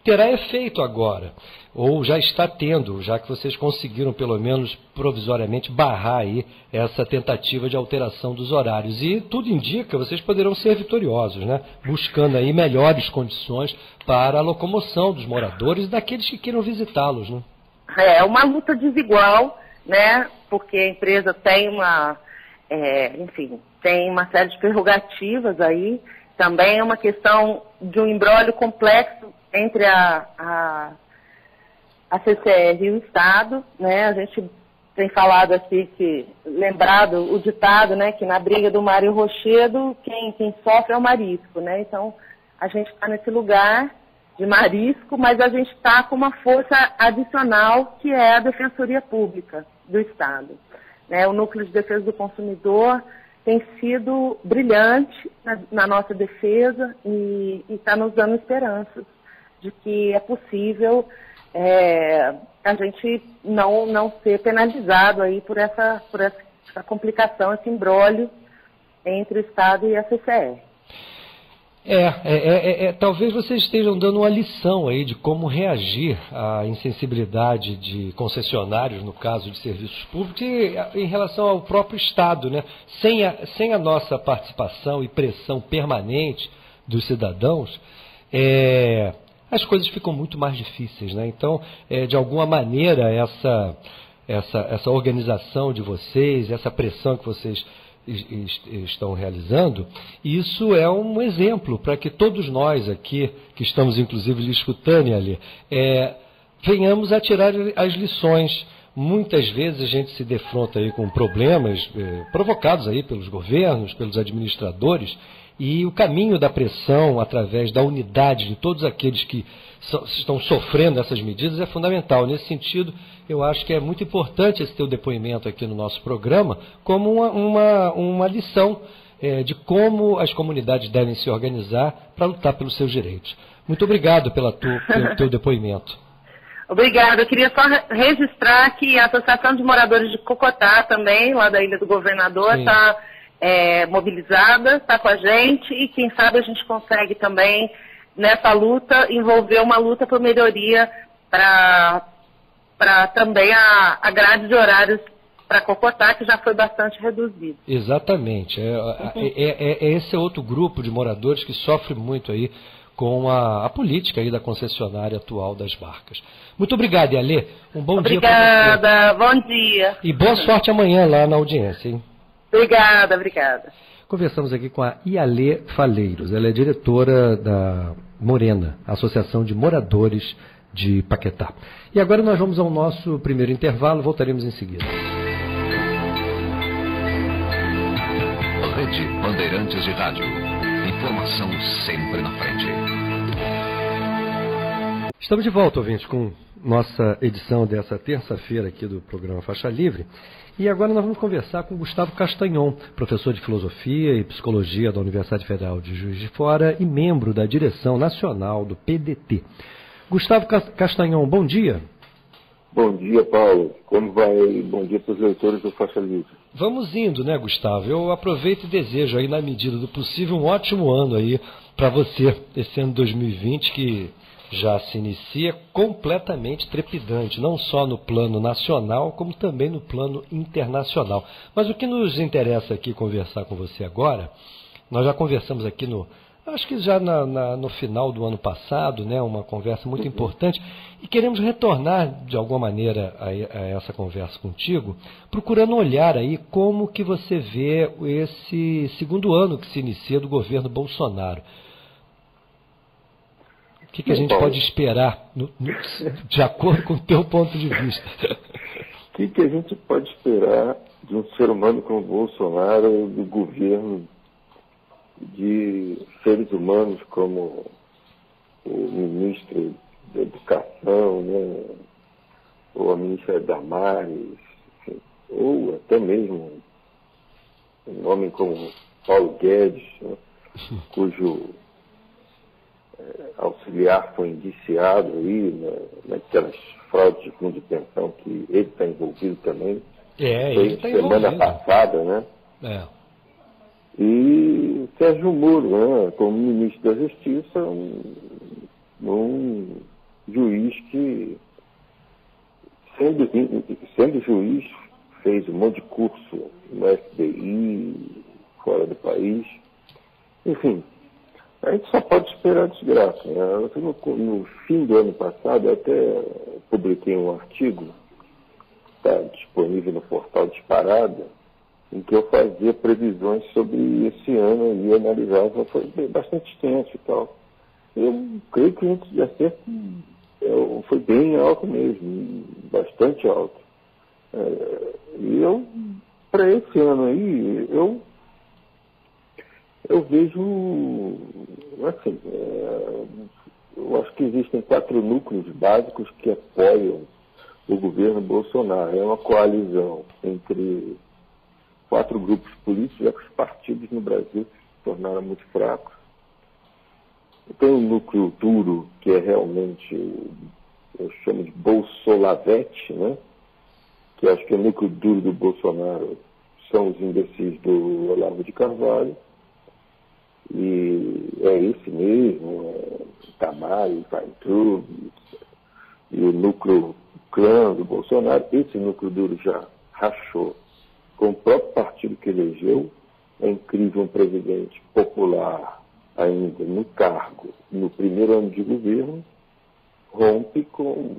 Speaker 2: terá efeito agora, ou já está tendo, já que vocês conseguiram, pelo menos provisoriamente, barrar aí essa tentativa de alteração dos horários. E tudo indica, vocês poderão ser vitoriosos, né? Buscando aí melhores condições para a locomoção dos moradores e daqueles que queiram visitá-los, né?
Speaker 4: É uma luta desigual, né? Porque a empresa tem tem uma série de prerrogativas aí. Também é uma questão de um imbróglio complexo entre a CCR e o Estado, né? A gente tem falado aqui lembrado o ditado, né? Que na briga do mar e o rochedo, quem sofre é o marisco, né? Então, a gente está nesse lugar de marisco, mas a gente está com uma força adicional, que é a Defensoria Pública do Estado, né? O Núcleo de Defesa do Consumidor tem sido brilhante na nossa defesa e está nos dando esperanças de que é possível a gente não ser penalizado aí por essa complicação, esse imbróglio entre o Estado e a CCR.
Speaker 2: Talvez vocês estejam dando uma lição aí de como reagir à insensibilidade de concessionários, no caso de serviços públicos, e em relação ao próprio Estado, né? Sem a nossa participação e pressão permanente dos cidadãos, as coisas ficam muito mais difíceis, né? Então, de alguma maneira, essa organização de vocês, essa pressão que vocês estão realizando, isso é um exemplo para que todos nós aqui, que estamos inclusive lhe escutando ali, venhamos a tirar as lições. Muitas vezes a gente se defronta aí com problemas provocados aí pelos governos, pelos administradores, e o caminho da pressão através da unidade de todos aqueles que estão sofrendo essas medidas é fundamental. Nesse sentido, eu acho que é muito importante esse teu depoimento aqui no nosso programa como uma lição de como as comunidades devem se organizar para lutar pelos seus direitos. Muito obrigado pelo teu depoimento.
Speaker 4: Obrigada. Eu queria só registrar que a Associação de Moradores de Cocotá também, lá da Ilha do Governador, está mobilizada, está com a gente, e quem sabe a gente consegue também, nessa luta, envolver uma luta por melhoria para também a grade de horários para Cocotá, que já foi bastante reduzido.
Speaker 2: Exatamente. Esse é outro grupo de moradores que sofre muito aí com a política aí da concessionária atual das barcas. Muito obrigado, Ialê. Um bom dia para você.
Speaker 4: Obrigada, bom dia.
Speaker 2: E boa sorte amanhã lá na audiência, hein?
Speaker 4: Obrigada.
Speaker 2: Conversamos aqui com a Ialê Faleiros. Ela é diretora da Morena, Associação de Moradores de Paquetá. E agora nós vamos ao nosso primeiro intervalo, voltaremos em seguida.
Speaker 1: Rede Bandeirantes de Rádio. Informação sempre na frente.
Speaker 2: Estamos de volta, ouvintes, com nossa edição dessa terça-feira aqui do programa Faixa Livre. E agora nós vamos conversar com Gustavo Castanhon, professor de Filosofia e Psicologia da Universidade Federal de Juiz de Fora e membro da direção nacional do PDT. Gustavo Castanhon, bom dia.
Speaker 5: Bom dia, Paulo. Como vai? Bom dia para os leitores do Faixa Livre.
Speaker 2: Vamos indo, né, Gustavo? Eu aproveito e desejo aí, na medida do possível, um ótimo ano aí para você, esse ano 2020 que já se inicia completamente trepidante, não só no plano nacional, como também no plano internacional. Mas o que nos interessa aqui conversar com você agora, nós já conversamos aqui acho que já no final do ano passado, né, uma conversa muito importante, e queremos retornar de alguma maneira a essa conversa contigo, procurando olhar aí como que você vê esse segundo ano que se inicia do governo Bolsonaro. O que a gente pode esperar de acordo com o teu ponto de vista?
Speaker 5: O que a gente pode esperar de um ser humano como o Bolsonaro, do governo, de seres humanos como o ministro da Educação, né, ou a ministra Damares, ou até mesmo um homem como Paulo Guedes, né, cujo auxiliar foi indiciado aí naquelas fraudes de fundo de pensão que ele está envolvido também.
Speaker 2: Ele está envolvido.
Speaker 5: Semana passada, né? E Sérgio Moro, né, como ministro da Justiça, juiz que, sendo juiz, fez um monte de curso no FBI, fora do país. Enfim, a gente só pode esperar desgraça, né? No fim do ano passado, eu até publiquei um artigo, está disponível no portal Disparada, em que eu fazia previsões sobre esse ano e analisava, foi bastante extenso e tal. Eu creio que o índice de acerto foi bem alto mesmo, bastante alto. E eu, para esse ano aí, eu vejo, assim, eu acho que existem 4 núcleos básicos que apoiam o governo Bolsonaro. É uma coalizão entre 4 grupos políticos, já que os partidos no Brasil se tornaram muito fracos. Tem um núcleo duro, que é realmente, eu chamo de Bolsolavete, né? Que acho que o núcleo duro do Bolsonaro são os imbecis do Olavo de Carvalho. E é esse mesmo, Itamar, Weintraub, e o núcleo clã do Bolsonaro. Esse núcleo duro já rachou com o próprio partido que elegeu. É incrível um presidente popular ainda no cargo, no primeiro ano de governo, rompe com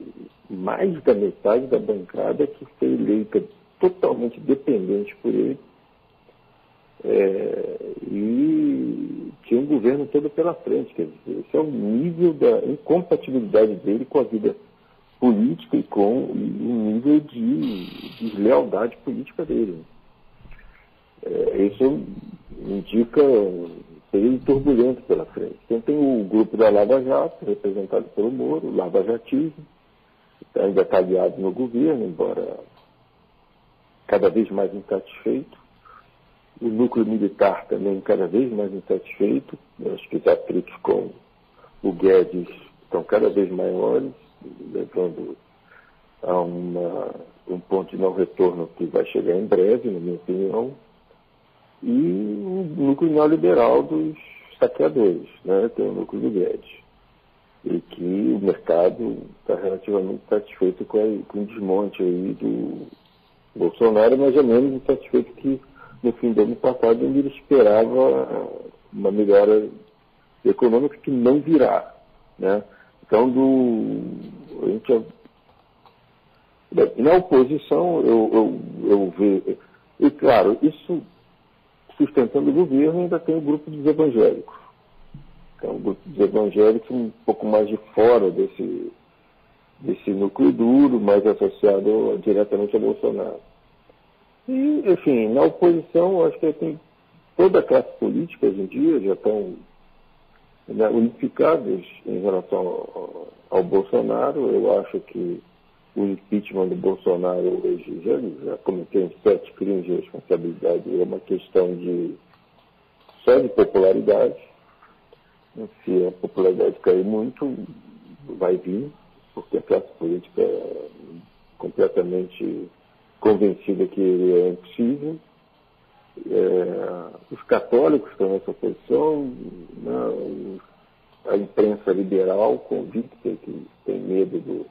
Speaker 5: mais da metade da bancada que foi eleita totalmente dependente por ele, e tinha um governo todo pela frente. Quer dizer, esse é o nível da incompatibilidade dele com a vida política e com o nível de deslealdade política dele. Isso indica um período turbulento pela frente. Então tem o grupo da Lava Jato, representado pelo Moro, o Lava Jatismo, ainda está aliado no governo, embora cada vez mais insatisfeito. O núcleo militar também cada vez mais insatisfeito. Acho que os atritos com o Guedes estão cada vez maiores, levando a um ponto de não retorno que vai chegar em breve, na minha opinião. E o núcleo neoliberal dos saqueadores, né? Tem o núcleo do Guedes. E que o mercado está relativamente satisfeito com o desmonte aí do Bolsonaro, mas é menos insatisfeito que no fim do ano passado ele esperava uma melhora econômica que não virá, né? Então, na oposição, eu vejo, e claro, isso sustentando o governo, ainda tem o grupo dos evangélicos. Então, o grupo dos evangélicos um pouco mais de fora desse núcleo duro, mais associado diretamente a Bolsonaro. E, enfim, na oposição, acho que tem toda a classe política hoje em dia já estão, né, unificadas em relação ao Bolsonaro. Eu acho que o impeachment do Bolsonaro hoje já cometeu 7 crimes de responsabilidade. É uma questão só de popularidade. Se a popularidade cair muito, vai vir, porque a classe política é completamente convencida que ele é impossível. Os católicos estão nessa posição, né, a imprensa liberal convicta que tem medo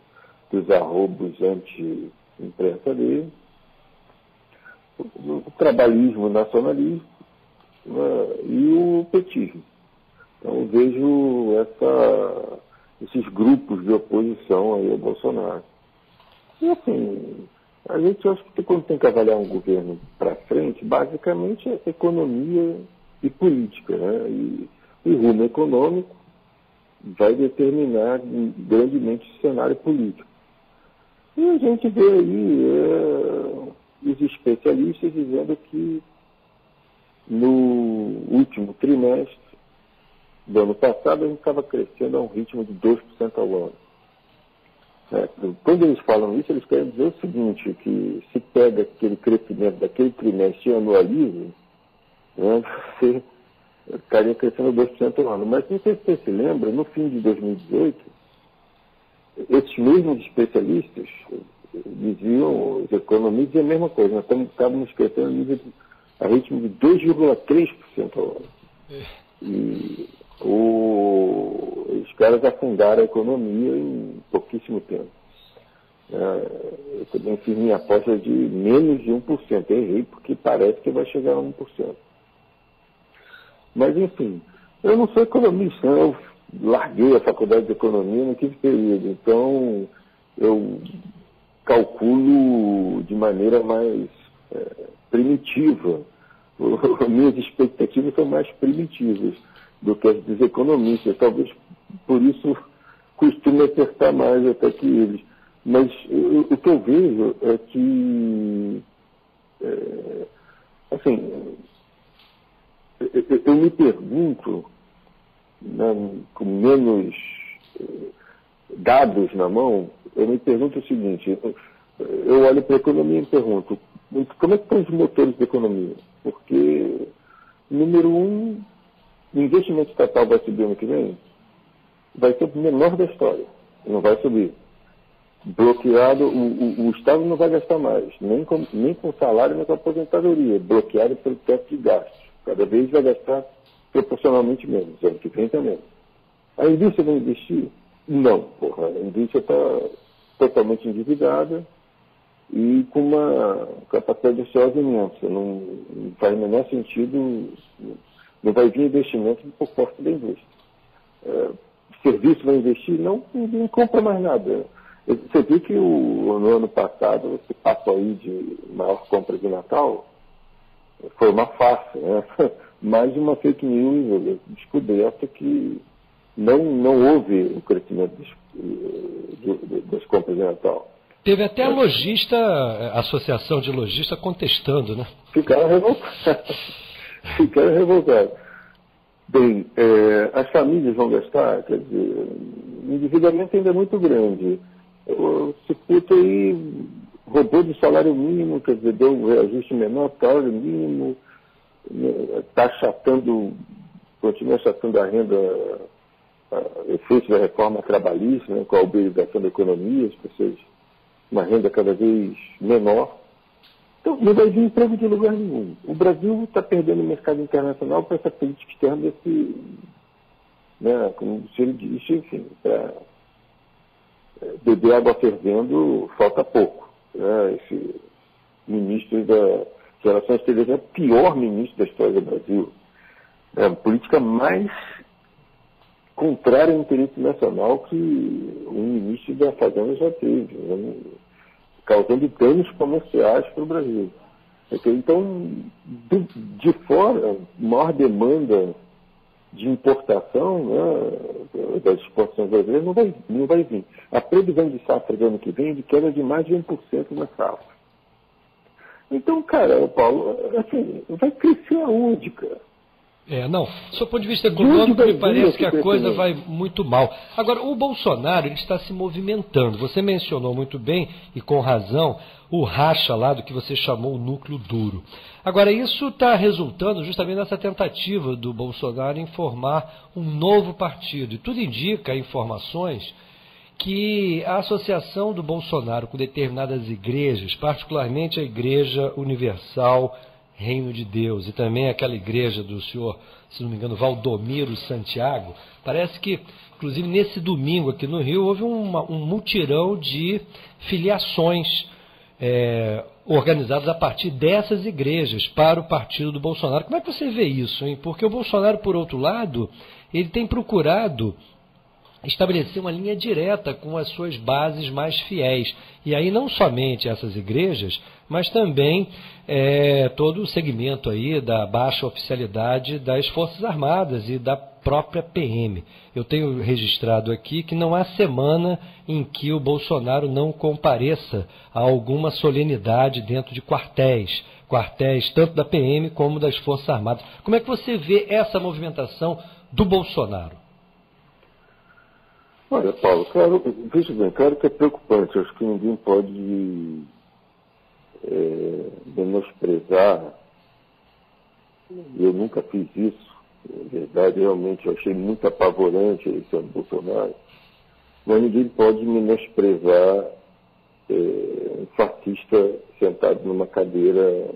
Speaker 5: dos arroubos anti-imprensa dele, o trabalhismo, o nacionalismo, né, e o petismo. Então eu vejo esses grupos de oposição aí ao Bolsonaro. E assim, a gente acha que quando tem que avaliar um governo para frente, basicamente é economia e política, né? E rumo econômico vai determinar grandemente o cenário político. E a gente vê aí os especialistas dizendo que no último trimestre do ano passado a gente estava crescendo a um ritmo de 2% ao ano. Quando eles falam isso, eles querem dizer o seguinte, que se pega aquele crescimento daquele trimestre e anualiza, né, você estaria crescendo 2% ao ano. Mas não sei se você se lembra, no fim de 2018, esses mesmos especialistas diziam, os economistas diziam a mesma coisa, nós estávamos crescendo a ritmo de 2,3% ao ano. E os caras afundaram a economia em pouquíssimo tempo. Eu também fiz minha aposta de menos de 1%. Errei porque parece que vai chegar a 1%. Mas, enfim, eu não sou economista, eu larguei a faculdade de economia no quinto período. Então, eu calculo de maneira mais primitiva. Minhas expectativas são mais primitivas do que as dos economistas. Talvez por isso costume acertar mais até que eles. Mas o que eu vejo é que, assim, eu me pergunto, né, com menos dados na mão, eu me pergunto o seguinte, eu olho para a economia e me pergunto, como é que estão os motores da economia? Porque, número um, o investimento estatal vai subir ano que vem, vai ser o menor da história, não vai subir. Bloqueado, o Estado não vai gastar mais, nem com salário, nem com aposentadoria, bloqueado pelo teto de gastos. Cada vez vai gastar proporcionalmente menos, ano que vem também. A indústria vai investir? Não, porra, a indústria está totalmente endividada e com uma capacidade ociosa imensa. Não faz o menor sentido, não vai vir investimento por parte da indústria. Serviço vai investir? Não, ninguém compra mais nada. Você viu que no ano passado, esse papo aí de maior compra de Natal foi uma farsa, né? Mais uma fake news descoberta que não houve o crescimento das compras de Natal.
Speaker 2: Teve até a Associação de Lojistas contestando, né?
Speaker 5: Ficaram revoltados. Bem, as famílias vão gastar, quer dizer, o endividamento ainda é muito grande. O circuito aí roubou do salário mínimo, quer dizer, deu um reajuste menor, salário mínimo, está continua achatando a renda, efeitos da reforma trabalhista, né, com a uberização da economia, as pessoas, uma renda cada vez menor. Então, não vai vir emprego de lugar nenhum. O Brasil está perdendo o mercado internacional para essa política externa desse, né, como se ele disse, enfim, para beber água fervendo, falta pouco. Né? Esse ministro das Relações Exteriores é o pior ministro da história do Brasil. É a política mais contrária ao interesse nacional que um ministro da Fazenda já teve, né? Causando danos comerciais para o Brasil. Então, de fora, maior demanda de importação, né, das exportações brasileiras não vai vir. A previsão de safra do ano que vem é de queda de mais de 1% na safra. Então, cara, Paulo, assim, vai crescer aonde, cara?
Speaker 2: Não, do seu ponto de vista econômico, me parece que a coisa vai muito mal. Agora, o Bolsonaro, ele está se movimentando. Você mencionou muito bem, e com razão, o racha lá do que você chamou o núcleo duro. Agora, isso está resultando justamente nessa tentativa do Bolsonaro em formar um novo partido. E tudo indica, informações, que a associação do Bolsonaro com determinadas igrejas, particularmente a Igreja Universal Reino de Deus, e também aquela igreja do senhor, se não me engano, Valdomiro Santiago, parece que, inclusive nesse domingo aqui no Rio, houve um mutirão de filiações organizadas a partir dessas igrejas para o partido do Bolsonaro. Como é que você vê isso, hein? Porque o Bolsonaro, por outro lado, ele tem procurado estabelecer uma linha direta com as suas bases mais fiéis. E aí não somente essas igrejas, mas também todo o segmento aí da baixa oficialidade das Forças Armadas e da própria PM. Eu tenho registrado aqui que não há semana em que o Bolsonaro não compareça a alguma solenidade dentro de quartéis tanto da PM como das Forças Armadas. Como é que você vê essa movimentação do Bolsonaro?
Speaker 5: Olha, Paulo, veja bem, claro que é preocupante. Acho que ninguém pode menosprezar. Eu nunca fiz isso. Na verdade, realmente, eu achei muito apavorante a eleição do Bolsonaro. Mas ninguém pode menosprezar um fascista sentado numa cadeira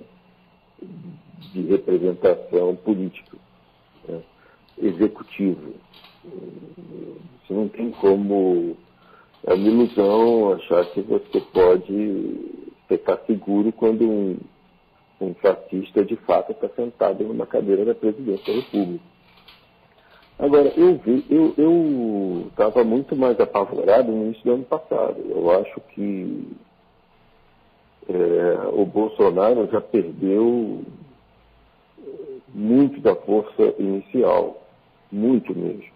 Speaker 5: de representação política, né, executiva. Você não tem como, é uma ilusão achar que você pode ficar seguro quando um fascista de fato está sentado numa cadeira da presidência da República. Agora, eu estava muito mais apavorado no início do ano passado. Eu acho que o Bolsonaro já perdeu muito da força inicial, muito mesmo,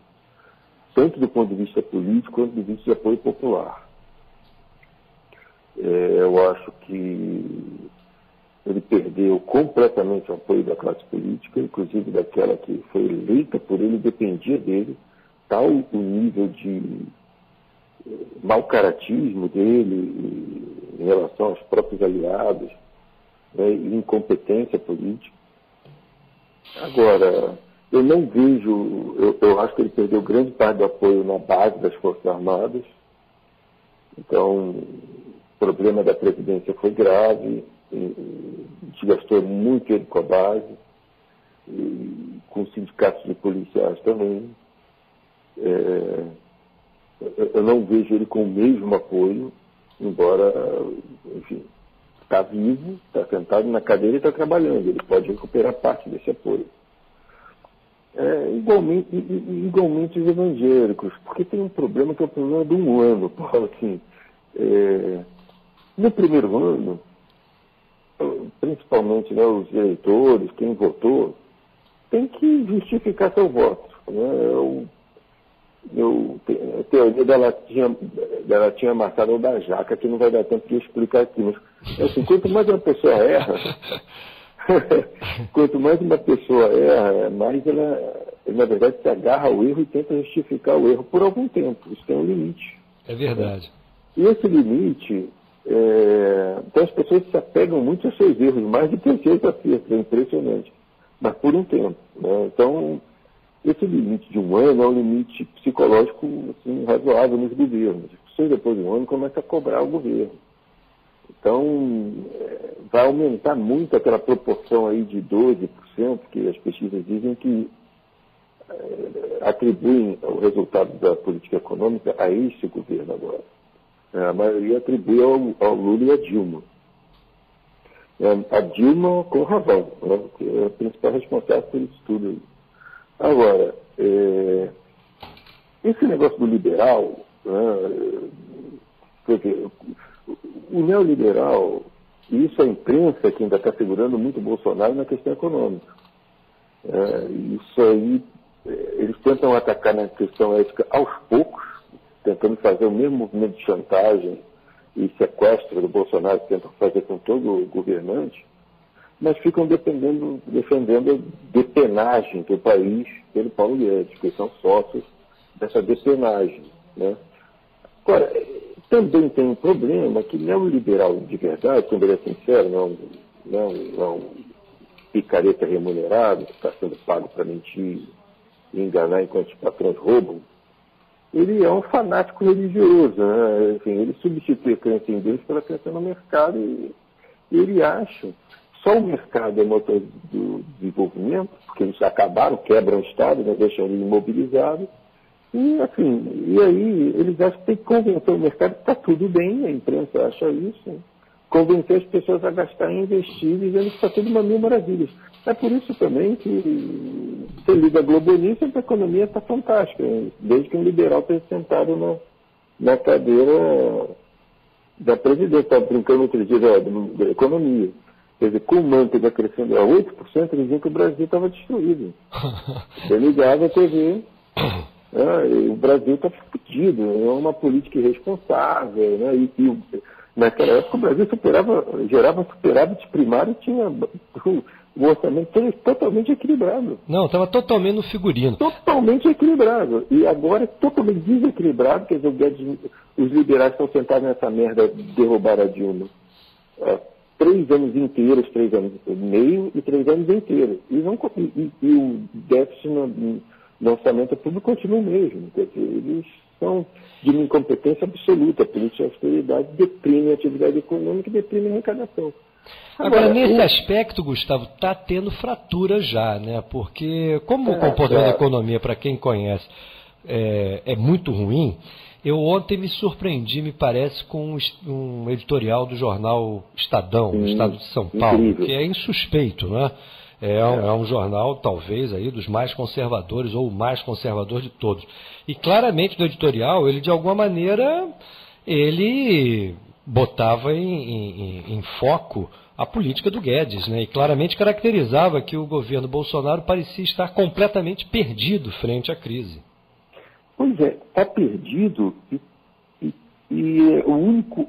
Speaker 5: tanto do ponto de vista político quanto do ponto de vista de apoio popular. Eu acho que ele perdeu completamente o apoio da classe política, inclusive daquela que foi eleita por ele, dependia dele, tal o nível de mau-caratismo dele em relação aos próprios aliados, né, e incompetência política. Agora, eu não vejo, eu acho que ele perdeu grande parte do apoio na base das Forças Armadas, então o problema da presidência foi grave, desgastou muito ele com a base, e com sindicatos de policiais também. Eu não vejo ele com o mesmo apoio, embora, enfim, está vivo, está sentado na cadeira e está trabalhando, ele pode recuperar parte desse apoio. Igualmente os evangélicos, porque tem um problema que é o problema de um ano, Paulo, assim, no primeiro ano, principalmente, né, os eleitores, quem votou, tem que justificar seu voto. Né? A teoria dela tinha marcado o da jaca, que não vai dar tempo de explicar aqui. Mas, assim, quanto mais uma pessoa erra, mais ela, na verdade, se agarra ao erro e tenta justificar o erro por algum tempo. Isso tem um limite.
Speaker 2: É verdade.
Speaker 5: E esse limite... então as pessoas se apegam muito aos seus erros, mais do que aos seus acertos, é impressionante, mas por um tempo. Né? Então, esse limite de um ano é um limite psicológico assim, razoável nos governos. As pessoas depois de um ano começam a cobrar o governo. Então, vai aumentar muito aquela proporção aí de 12%, que as pesquisas dizem que atribuem o resultado da política econômica a este governo agora. A maioria atribui ao Lula e à Dilma. A Dilma com razão, né, que é a principal responsável por isso tudo aí. Agora, esse negócio do liberal, né, porque o neoliberal, e isso a imprensa que ainda está segurando muito o Bolsonaro na questão econômica. Isso aí, eles tentam atacar na questão ética aos poucos, tentando fazer o mesmo movimento de chantagem e sequestro do Bolsonaro que tentam fazer com todo governante, mas ficam defendendo a depenagem do país pelo Paulo Guedes, que são sócios dessa depenagem. Né? Agora, também tem um problema que neoliberal de verdade, quando ele é sincero, não é um picareta remunerado que está sendo pago para mentir e enganar enquanto os patrões roubam. Ele é um fanático religioso, né? Enfim, ele substitui a crença em Deus pela crença no mercado e ele acha só o mercado é motor do desenvolvimento, porque eles acabaram, quebram o Estado, né? Deixam ele imobilizado e, assim, e aí eles acham que tem que convencer o mercado que está tudo bem, a imprensa acha isso, convencer as pessoas a gastar e investir, dizendo que está tudo uma mil maravilhas. É por isso também que você liga a Globo News e a economia está fantástica, desde que um liberal esteja sentado na cadeira da presidência. Estava brincando outro dia da economia. Quer dizer, com o manteiga crescendo a 8%, eles diziam que o Brasil estava destruído. Você ligava a TV, e o Brasil está fodido, é uma política irresponsável, né? Naquela época o Brasil gerava superávit primário e tinha o orçamento totalmente equilibrado.
Speaker 2: Não, estava totalmente no figurino.
Speaker 5: Totalmente equilibrado. E agora é totalmente desequilibrado, quer dizer, os liberais estão sentados nessa merda de derrubar a Dilma. 3 anos inteiros, 3 anos e meio e 3 anos inteiros. E o déficit no orçamento público continua o mesmo. Quer dizer, eles são de uma incompetência absoluta. A política de austeridade deprime a atividade econômica e deprime a arrecadação.
Speaker 2: Agora, nesse aspecto, Gustavo, está tendo fratura já, né? Porque, como o comportamento da economia, para quem conhece, é muito ruim, eu ontem me surpreendi, me parece, com um editorial do jornal Estadão, do Estado de São Paulo, incrível, que é insuspeito, né? É um jornal, talvez, aí, dos mais conservadores, ou o mais conservador de todos. E claramente no editorial, ele, de alguma maneira, ele botava em foco a política do Guedes, né? E claramente caracterizava que o governo Bolsonaro parecia estar completamente perdido frente à crise.
Speaker 5: Pois é, está perdido e o único,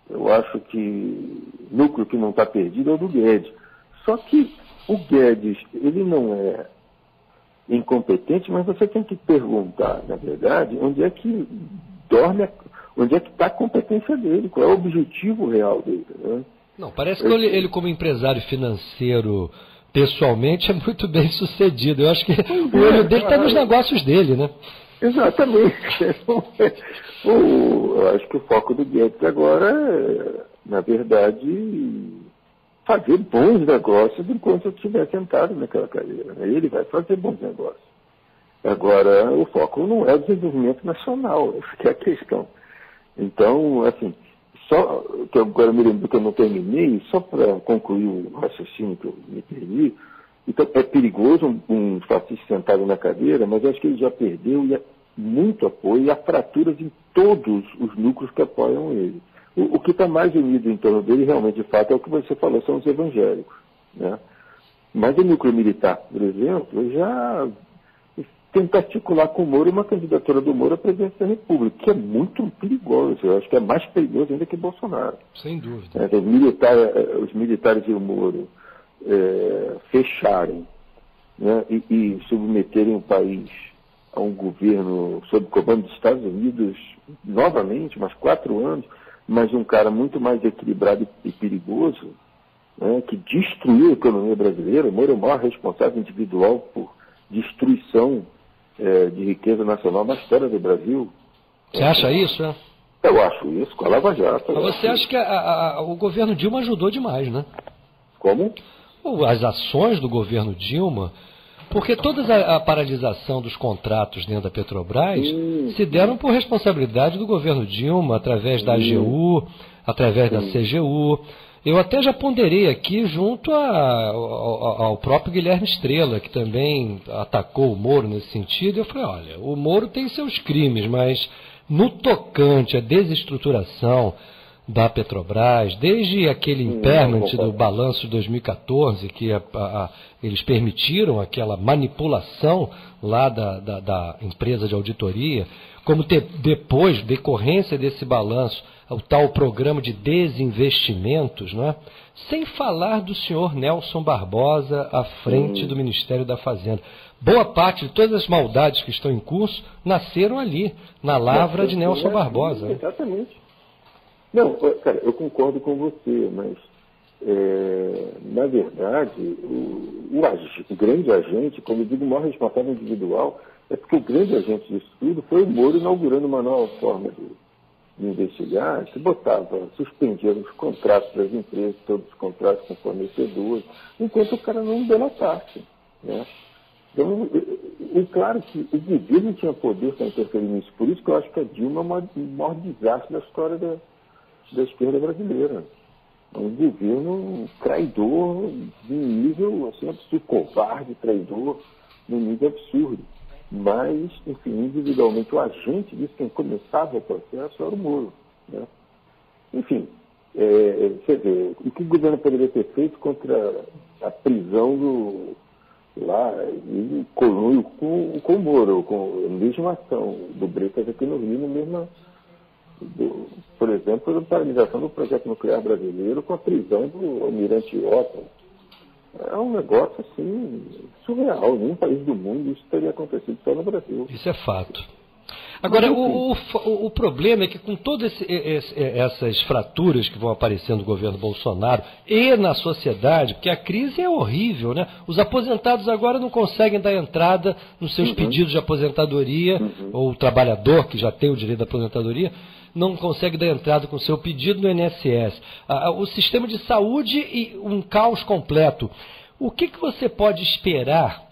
Speaker 5: eu acho que, núcleo que não está perdido é o do Guedes. Só que o Guedes, ele não é incompetente, mas você tem que perguntar, na verdade, onde é que está a competência dele, qual é o objetivo real dele, né?
Speaker 2: Não, parece que ele como empresário financeiro, pessoalmente, é muito bem sucedido. Eu acho que o olho dele está nos negócios dele, né?
Speaker 5: Exatamente. Eu acho que o foco do Guedes agora é, na verdade, fazer bons negócios enquanto eu estiver sentado naquela cadeira. Ele vai fazer bons negócios. Agora, o foco não é o desenvolvimento nacional, essa é a questão. Então, assim, só que agora me lembro que eu não terminei, só para concluir o raciocínio que eu me perdi, então é perigoso um fascista sentado na cadeira, mas eu acho que ele já perdeu muito apoio e há fraturas em todos os núcleos que apoiam ele. O que está mais unido em torno dele, realmente, de fato, é o que você falou, são os evangélicos, né? Mas o núcleo militar, por exemplo, já tenta articular com o Moro uma candidatura do Moro à presidência da República, que é muito perigoso. Eu acho que é mais perigoso ainda que Bolsonaro.
Speaker 2: Sem dúvida.
Speaker 5: Os militares e o Moro fecharem, né, e submeterem o país a um governo sob comando dos Estados Unidos novamente, mais 4 anos, mas um cara muito mais equilibrado e perigoso, né, que destruiu a economia brasileira. O Moro é o maior responsável individual por destruição de riqueza nacional na história do Brasil.
Speaker 2: Você acha isso, né?
Speaker 5: Eu acho isso, com a Lava Jato.
Speaker 2: Mas você acha que o governo Dilma ajudou demais, né?
Speaker 5: Como?
Speaker 2: As ações do governo Dilma, porque toda a paralisação dos contratos dentro da Petrobras se deram por responsabilidade do governo Dilma, através da AGU, através da CGU. Eu até já ponderei aqui junto ao próprio Guilherme Estrela, que também atacou o Moro nesse sentido. Eu falei, olha, o Moro tem seus crimes, mas no tocante à desestruturação da Petrobras, desde aquele impairment do balanço de 2014, que eles permitiram aquela manipulação lá da empresa de auditoria, como depois, decorrência desse balanço, o tal programa de desinvestimentos, não é? Sem falar do senhor Nelson Barbosa à frente do Ministério da Fazenda. Boa parte de todas as maldades que estão em curso nasceram ali, na lavra de Nelson Barbosa.
Speaker 5: Exatamente. Não, cara, eu concordo com você, mas, na verdade, o grande agente, como eu digo, o maior responsável individual, é porque o grande agente disso tudo foi o Moro inaugurando uma nova forma de investigar, que suspendia os contratos das empresas, todos os contratos com fornecedores, enquanto o cara não delatasse, né? Então, claro que o governo tinha poder para interferir nisso, por isso que eu acho que a Dilma é o maior desastre da história da esquerda brasileira. É um governo traidor de nível assim, absurdo, covarde, traidor, de nível absurdo. Mas, enfim, individualmente, o agente disso, quem começava o processo era o Moro, né? Enfim, você vê, o que o governo poderia ter feito contra a prisão lá, em conluio com o Moro, com a mesma ação do Bretas aqui no Rio, por exemplo, a paralisação do projeto nuclear brasileiro com a prisão do almirante Otto. É um negócio, assim, surreal. Em nenhum país do mundo isso teria acontecido, só no Brasil.
Speaker 2: Isso é fato. Agora, o problema é que com todas essas fraturas que vão aparecendo no governo Bolsonaro e na sociedade, porque a crise é horrível, né? Os aposentados agora não conseguem dar entrada nos seus pedidos de aposentadoria, ou o trabalhador que já tem o direito da aposentadoria, não consegue dar entrada com o seu pedido no INSS. O sistema de saúde e um caos completo. O que você pode esperar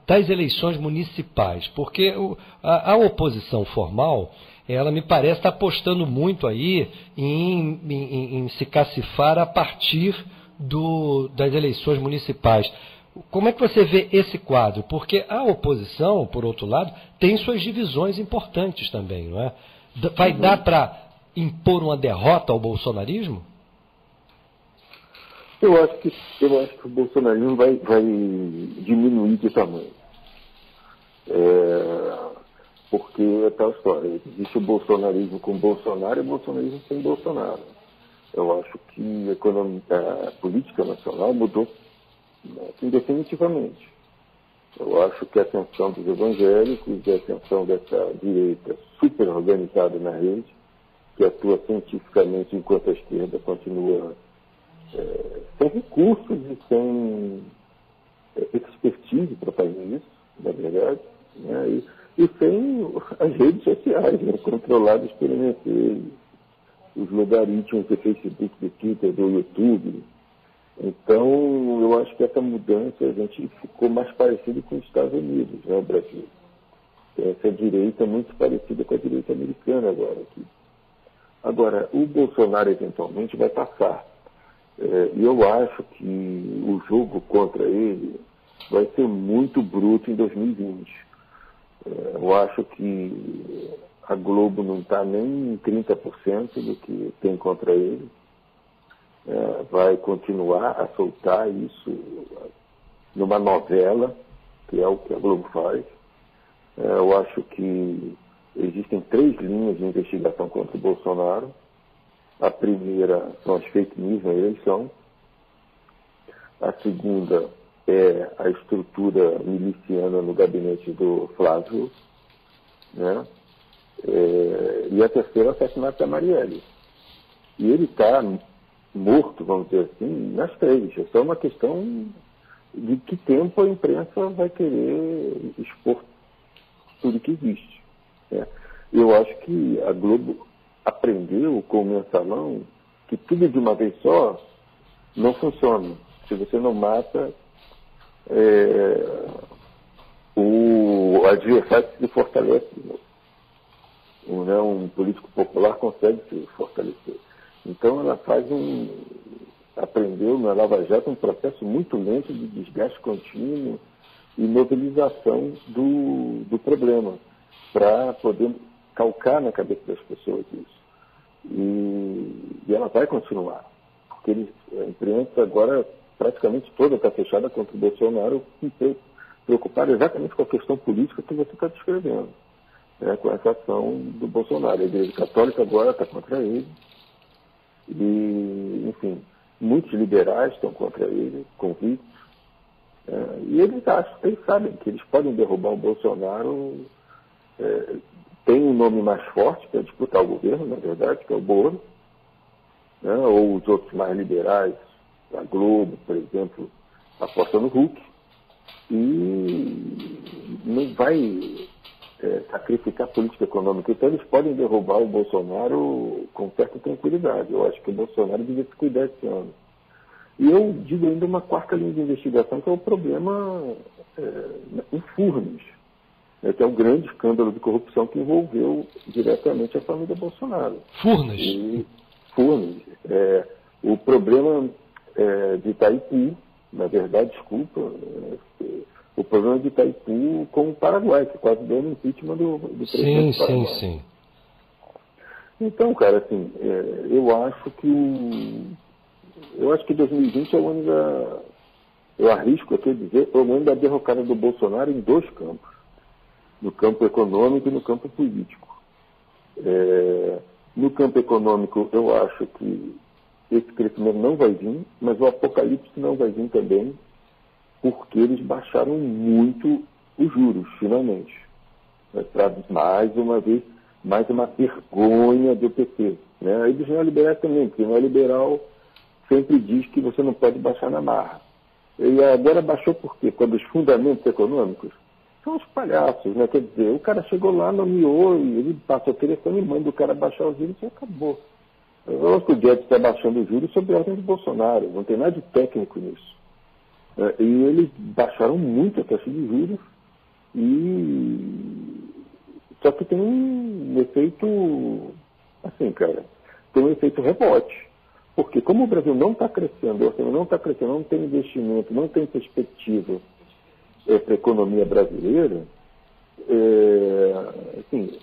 Speaker 2: das eleições municipais, porque a oposição formal, ela me parece estar apostando muito aí em se cacifar a partir das eleições municipais. Como é que você vê esse quadro? Porque a oposição, por outro lado, tem suas divisões importantes também, não é? Vai dar para impor uma derrota ao bolsonarismo?
Speaker 5: Eu acho que o bolsonarismo vai diminuir de tamanho. Porque é tal história. Existe o bolsonarismo com Bolsonaro e o bolsonarismo sem Bolsonaro. Eu acho que a política nacional mudou assim, definitivamente. Eu acho que a ascensão dos evangélicos e a ascensão dessa direita super organizada na rede, que atua cientificamente enquanto a esquerda continua sem recursos e sem expertise para fazer isso, na verdade, né? E sem as redes sociais, né? Controladas pelo MST, os logaritmos do Facebook, do Twitter, do YouTube. Então, eu acho que essa mudança, a gente ficou mais parecido com os Estados Unidos, né, o Brasil. Essa direita é muito parecida com a direita americana agora aqui. Agora, o Bolsonaro eventualmente vai passar. E eu acho que o jogo contra ele vai ser muito bruto em 2020. Eu acho que a Globo não está nem em 30% do que tem contra ele. Vai continuar a soltar isso numa novela, que é o que a Globo faz. Eu acho que existem 3 linhas de investigação contra o Bolsonaro. A primeira são as fake news na eleição. A segunda é a estrutura miliciana no gabinete do Flávio, né? E a terceira é o assassinato da Marielle. E ele está morto, vamos dizer assim, nas 3. É só uma questão de que tempo a imprensa vai querer expor tudo que existe, né? Eu acho que a Globo aprendeu com o mensalão que tudo de uma vez só não funciona. Se você não mata, o adversário se fortalece. Um político popular consegue se fortalecer. Então ela aprendeu na Lava Jato um processo muito lento de desgaste contínuo e mobilização do problema, para poder calcar na cabeça das pessoas isso. E ela vai continuar, porque a imprensa agora praticamente toda está fechada contra o Bolsonaro, preocupada exatamente com a questão política que você está descrevendo, né, com essa ação do Bolsonaro. A Igreja Católica agora está contra ele, e, enfim, muitos liberais estão contra ele, convictos, e eles sabem que eles podem derrubar o Bolsonaro. Tem um nome mais forte para disputar o governo, na verdade, que é o Moro, né? Ou os outros mais liberais, a Globo, por exemplo, aposta no Huck, e não vai sacrificar a política econômica. Então eles podem derrubar o Bolsonaro com certa tranquilidade. Eu acho que o Bolsonaro devia se cuidar esse ano. E eu digo ainda uma 4ª linha de investigação, que é o problema em Furnas, que é um grande escândalo de corrupção que envolveu diretamente a família Bolsonaro.
Speaker 2: Furnas?
Speaker 5: Furnas. O problema de Itaipu, na verdade, desculpa, o problema de Itaipu com o Paraguai, que quase deu no impeachment do presidente Paraguai. Sim. Então, cara, assim, eu acho que 2020 é o ano eu arrisco aqui dizer, é o ano da derrocada do Bolsonaro em 2 campos. No campo econômico e no campo político. No campo econômico, eu acho que esse crescimento não vai vir, mas o apocalipse não vai vir também, porque eles baixaram muito os juros, finalmente. Para, mais uma vez, mais uma vergonha do PT. Né? E dos neoliberais também, porque o neoliberal sempre diz que você não pode baixar na marra. E agora baixou por quê? Quando os fundamentos econômicos são os palhaços, né? Quer dizer, o cara chegou lá, nomeou, e ele passou o telefone e manda o cara baixar os juros e acabou. Eu acho que o Guedes está baixando os juros sob ordem do Bolsonaro, não tem nada de técnico nisso. E eles baixaram muito a taxa de juros, Só que tem um efeito, assim, cara, tem um efeito rebote. Porque como o Brasil não está crescendo, o orçamento não está crescendo, não tem investimento, não tem perspectiva para a economia brasileira, assim,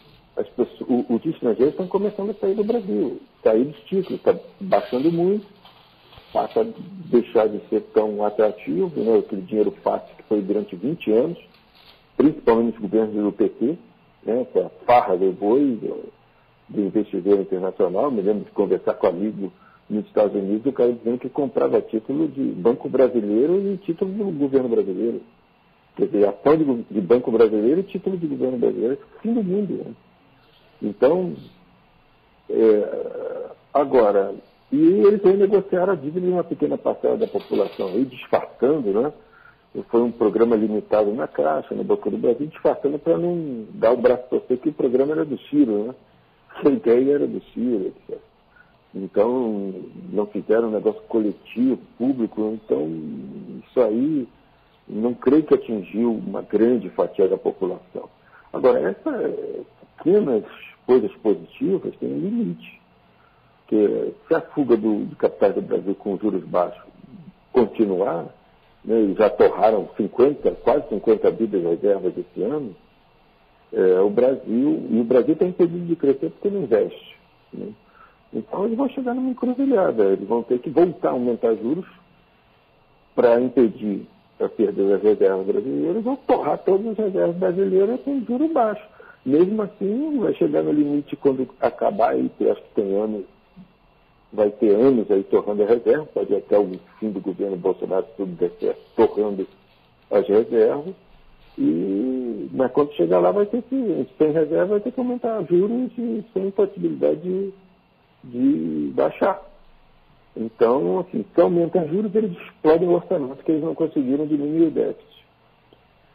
Speaker 5: os estrangeiros estão começando a sair do Brasil, sair dos títulos, está baixando muito, passa a deixar de ser tão atrativo, né, aquele dinheiro fácil que foi durante 20 anos, principalmente os governos do PT, né, com a farra do boi, do investidor internacional. Me lembro de conversar com um amigo nos Estados Unidos, o cara dizendo que comprava título de Banco Brasileiro e título do governo brasileiro. Quer dizer, ação de Banco Brasileiro e título de governo brasileiro, fim do mundo. Né? Então, agora, e eles vão negociar a dívida de uma pequena parcela da população, aí disfarçando, né? Foi um programa limitado na Caixa, no Banco do Brasil, disfarçando para não dar o braço para você que o programa era do Ciro, né? A ideia era do Ciro, etc. Então, não fizeram um negócio coletivo, público, então isso aí não creio que atingiu uma grande fatia da população. Agora, essas pequenas coisas positivas têm um limite. Porque se a fuga de capitais do Brasil com juros baixos continuar, né, e já torraram quase 50 bi de reservas esse ano, o Brasil está impedido de crescer porque não investe. Né? Então eles vão chegar numa encruzilhada, eles vão ter que voltar a aumentar juros para impedir a perda das reservas brasileiras ou torrar todas as reservas brasileiras com juros baixos. Mesmo assim, vai chegar no limite quando acabar, aí, acho que tem anos, vai ter anos aí torrando a reserva, pode ir até o fim do governo Bolsonaro, se tudo der certo, torrando as reservas, mas quando chegar lá vai ter que, sem reserva, vai ter que aumentar juros e sem possibilidade de baixar. Então, assim, se aumenta juros, eles explodem o orçamento, que eles não conseguiram diminuir o déficit.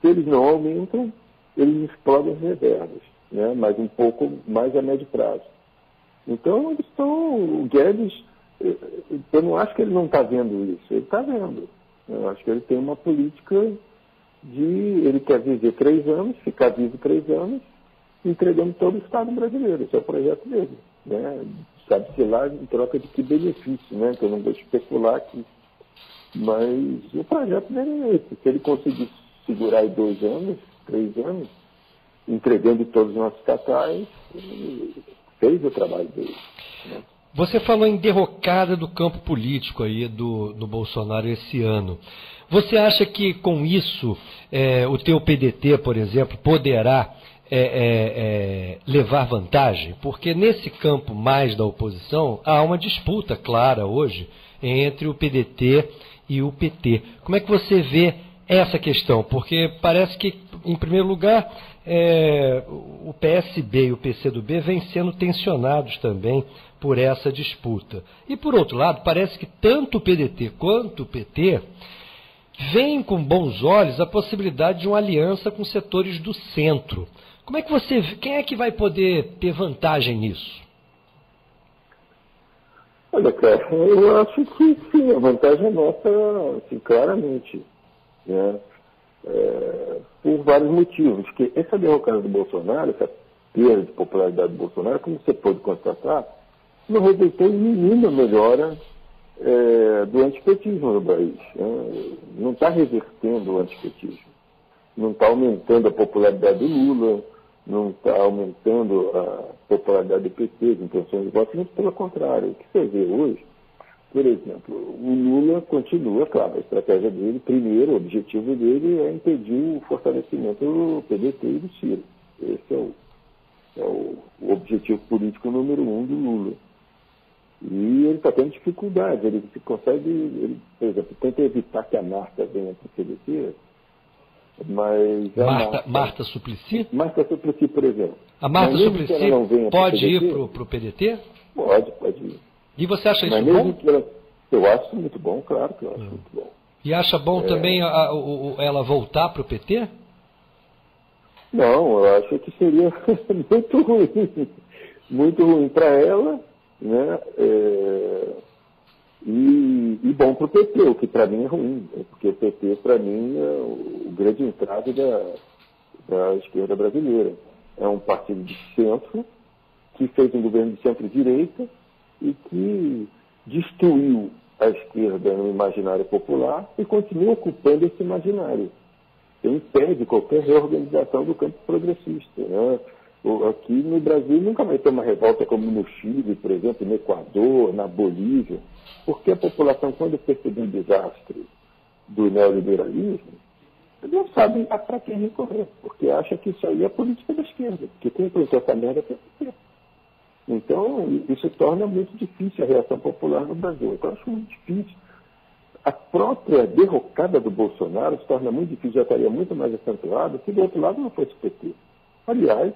Speaker 5: Se eles não aumentam, eles explodem as reservas, né? Mas um pouco mais a médio prazo. Então, o Guedes, eu não acho que ele não está vendo isso, ele está vendo. Eu acho que ele tem uma política ele quer viver 3 anos, ficar vivo 3 anos, entregando todo o Estado brasileiro. Esse é o projeto dele. Né? Sabe-se lá em troca de que benefício, né? Que eu não vou especular aqui. Mas o projeto dele é esse. Se ele conseguir segurar aí 2 anos, 3 anos, entregando todos os nossos estatais, fez o trabalho dele. Né?
Speaker 2: Você falou em derrocada do campo político aí do Bolsonaro esse ano. Você acha que com isso o teu PDT, por exemplo, poderá levar vantagem? Porque nesse campo mais da oposição há uma disputa clara hoje entre o PDT e o PT. Como é que você vê essa questão? Porque parece que, em primeiro lugar, o PSB e o PCdoB vêm sendo tensionados também por essa disputa. E, por outro lado, parece que tanto o PDT quanto o PT veem com bons olhos a possibilidade de uma aliança com setores do centro. Como é que você vê? Quem é que vai poder ter vantagem nisso?
Speaker 5: Olha, cara, eu acho que sim, a vantagem é nossa, assim, claramente. Né? Por vários motivos. Porque essa derrocada do Bolsonaro, essa perda de popularidade do Bolsonaro, como você pode constatar, não resultou em nenhuma melhora do antipetismo no país. Não está revertendo o antipetismo. Não está aumentando a popularidade do Lula, não está aumentando a popularidade do PT, as intenções de voto, muito pelo contrário. O que você vê hoje, por exemplo, o Lula continua, claro, a estratégia dele, primeiro, o objetivo dele é impedir o fortalecimento do PDT e do Ciro. Esse é o objetivo político número 1 do Lula. E ele está tendo dificuldade, ele consegue, por exemplo, tenta evitar que a Marta venha para o PDT, mas
Speaker 2: Marta Suplicy?
Speaker 5: Marta Suplicy, por exemplo.
Speaker 2: A Marta Suplicy pode ir para o PDT?
Speaker 5: Pode ir.
Speaker 2: E você acha isso
Speaker 5: bom?
Speaker 2: Eu
Speaker 5: acho muito bom, claro que eu acho muito bom.
Speaker 2: E acha bom também ela voltar para o PT?
Speaker 5: Não, eu acho que seria muito ruim para ela, né? E bom para o PT, o que para mim é ruim, porque o PT para mim é o grande entrave da esquerda brasileira. É um partido de centro, que fez um governo de centro-direita e que destruiu a esquerda no imaginário popular e continua ocupando esse imaginário. Ele impede qualquer reorganização do campo progressista. Né? Aqui no Brasil nunca vai ter uma revolta como no Chile, por exemplo, no Equador, na Bolívia, porque a população, quando percebeu o desastre do neoliberalismo, não sabe para quem recorrer, porque acha que isso aí é a política da esquerda, que quem plantou essa merda é o. Então, isso torna muito difícil a reação popular no Brasil. Então, eu acho muito difícil. A própria derrocada do Bolsonaro se torna muito difícil, já estaria muito mais acentuada se do outro lado não fosse o PT. Aliás,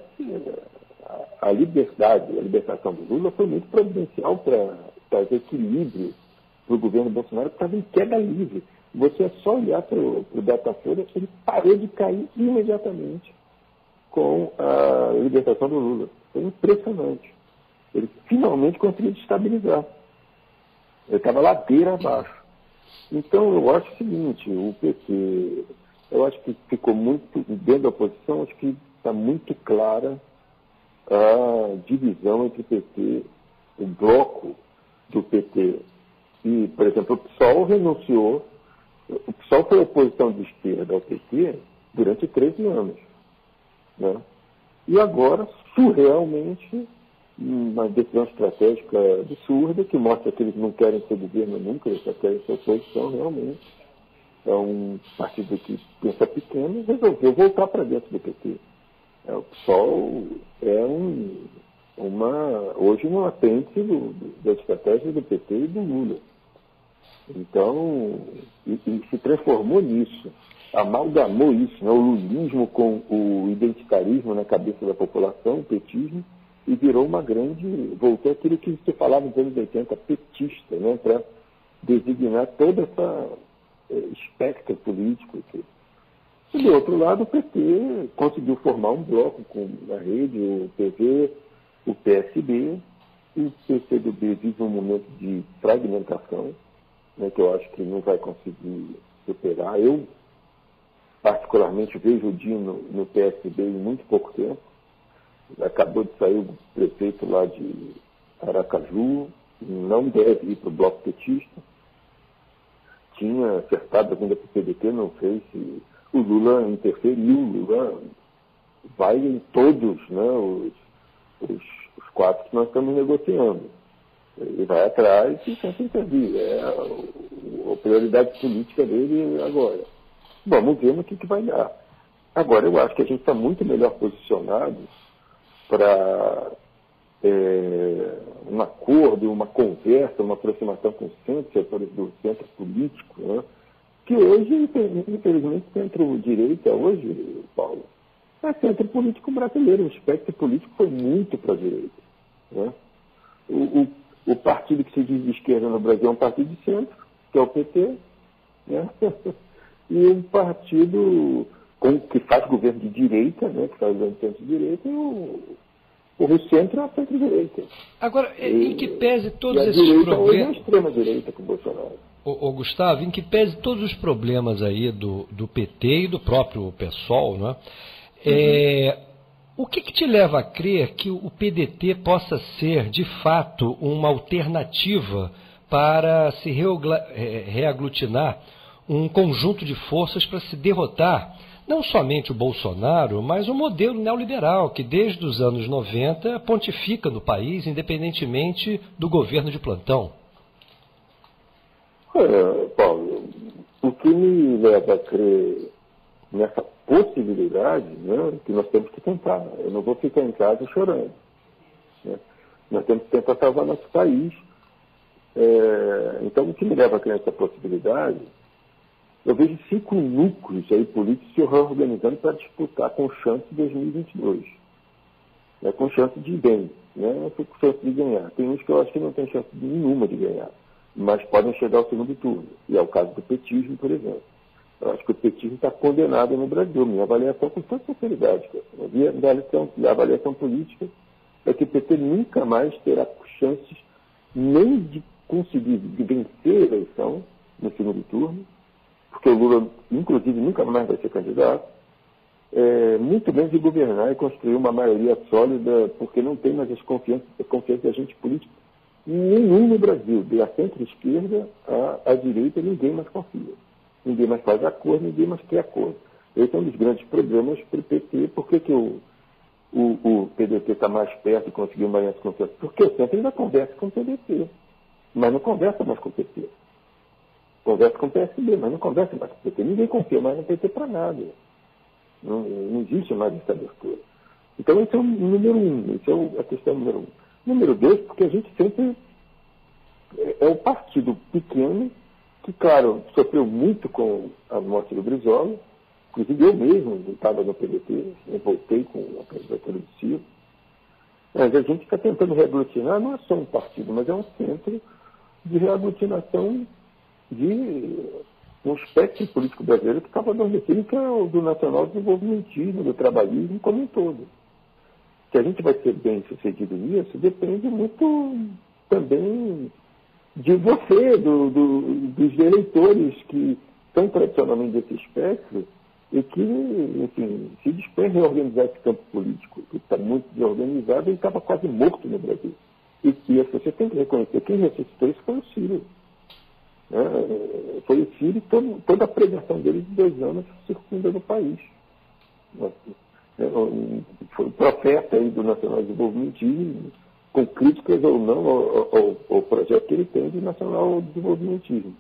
Speaker 5: a libertação do Lula foi muito providencial para trazer equilíbrio para o governo Bolsonaro, que estava em queda livre. Você é só olhar para o Datafolha, ele parou de cair imediatamente com a libertação do Lula. Foi impressionante. Ele finalmente conseguiu estabilizar. Ele estava ladeira abaixo. Então, eu acho o seguinte, o PT, eu acho que ficou muito, dentro da oposição, acho que está muito clara a divisão entre o PT, o bloco do PT. E, por exemplo, o PSOL renunciou, o PSOL foi oposição de esquerda ao PT durante 13 anos. Né? E agora, surrealmente, uma decisão estratégica absurda, que mostra que eles não querem ser governo nunca, eles só querem ser oposição realmente. É um partido que pensa pequeno e resolveu voltar para dentro do PT. O PSOL é hoje um apêndice da estratégia do PT e do Lula. Então, e se transformou nisso, amalgamou isso, né, o lulismo com o identitarismo na cabeça da população, o petismo, e virou voltou aquilo que se falava nos anos 80, petista, né, para designar toda essa espectro político. E do outro lado, o PT conseguiu formar um bloco com a Rede, o PV, o PSB, e o PCdoB vive um momento de fragmentação, né, que eu acho que não vai conseguir superar. Eu, particularmente, vejo o Dino no PSB em muito pouco tempo. Acabou de sair o prefeito lá de Aracaju, não deve ir para o bloco petista. Tinha acertado a vinda para o PDT, não sei se o Lula interferiu. O Lula vai em todos, né, os 4 que nós estamos negociando. Ele vai atrás e tenta intervir. É a prioridade política dele agora. Vamos ver no que vai dar. Agora, eu acho que a gente está muito melhor posicionado para um acordo, uma conversa, uma aproximação com os setores do centro político, né? Que hoje, infelizmente, centro-direita hoje, Paulo, é centro político brasileiro. O espectro político foi muito para a direita. Né? O partido que se diz de esquerda no Brasil é um partido de centro, que é o PT, né? E um partido que faz governo de direita, né, que faz governo de centro-direita, e o centro é a centro-direita.
Speaker 2: Agora, em que pese todos esses
Speaker 5: problemas...
Speaker 2: problemas...
Speaker 5: Hoje é a extrema-direita com o Bolsonaro.
Speaker 2: Gustavo, em que pese todos os problemas aí do PT e do próprio PSOL, né? O que te leva a crer que o PDT possa ser, de fato, uma alternativa para se reaglutinar um conjunto de forças para se derrotar não somente o Bolsonaro, mas o modelo neoliberal que desde os anos 90 pontifica no país, independentemente do governo de plantão?
Speaker 5: Paulo, o que me leva a crer nessa possibilidade, né, que nós temos que tentar. Eu não vou ficar em casa chorando. Né? Nós temos que tentar salvar nosso país. Então, o que me leva a crer nessa possibilidade, eu vejo 5 núcleos aí políticos se reorganizando para disputar com chance de 2022. Né, com chance de bem, né, com chance de ganhar. Tem uns que eu acho que não tem chance nenhuma de ganhar, mas podem chegar ao segundo turno. E é o caso do petismo, por exemplo. Eu acho que o petismo está condenado no Brasil. Minha avaliação, com toda sinceridade, a avaliação política é que o PT nunca mais terá chances nem de conseguir vencer a eleição no segundo turno, porque o Lula, inclusive, nunca mais vai ser candidato, muito menos de governar e construir uma maioria sólida, porque não tem mais a confiança de agente político nenhum no Brasil, da centro-esquerda à direita, ninguém mais confia. Ninguém mais faz acordo, ninguém mais quer acordo. Esse é um dos grandes problemas para o PT. Por que o PDT está mais perto de conseguir uma aliança com o centro? Porque o centro ainda conversa com o PDT, mas não conversa mais com o PT. Conversa com o PSB, mas não conversa mais com o PT. Ninguém confia mais no PT para nada. Não existe mais essa abertura. Então, esse é o número um. Essa é a questão número um. Número dois, porque a gente sempre é um partido pequeno que, claro, sofreu muito com a morte do Brizola. Inclusive, eu mesmo estava no PDT, eu voltei com a candidatura do Ciro. Mas a gente está tentando reaglutinar, não é só um partido, mas é um centro de reaglutinação de um espectro político brasileiro que estava adormecido, que é o do nacional desenvolvimentismo, do trabalhismo como um todo. Se a gente vai ser bem sucedido nisso, depende muito também de você, dos eleitores que estão tradicionalmente desse espectro e que, enfim, se dispõem a reorganizar esse campo político, que está muito desorganizado e estava quase morto no Brasil. E você tem que reconhecer, quem ressuscitou isso foi o Ciro. Foi o Ciro e toda a pregação dele de 2 anos circundando o país. Foi profeta aí do nacional desenvolvimentismo, com críticas ou não ao projeto que ele tem de nacional desenvolvimentismo.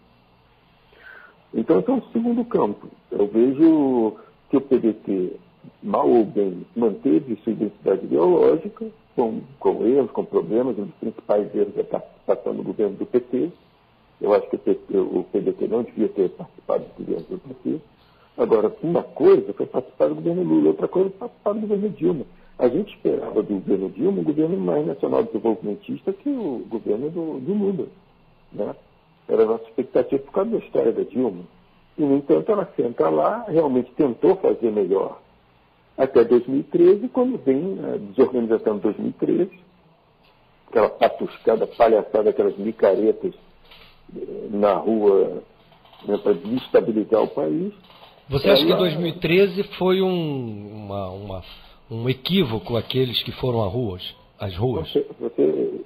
Speaker 5: Então, esse é um segundo campo. Eu vejo que o PDT, mal ou bem, manteve sua identidade ideológica, com erros, com problemas. Um dos principais erros é a participação do governo do PT. Eu acho que o PDT não devia ter participado do governo do PT. Agora, uma coisa foi participar do governo Lula, outra coisa foi participar do governo Dilma. A gente esperava do governo Dilma um governo mais nacional desenvolvimentista que o governo do Lula. Né? Era a nossa expectativa por causa da história da Dilma. E, no entanto, ela senta lá, realmente tentou fazer melhor até 2013, quando vem a desorganização de 2013, aquela patuscada, palhaçada, aquelas micaretas na rua, né, para desestabilizar o país.
Speaker 2: Você acha que 2013 foi um equívoco aqueles que foram às ruas?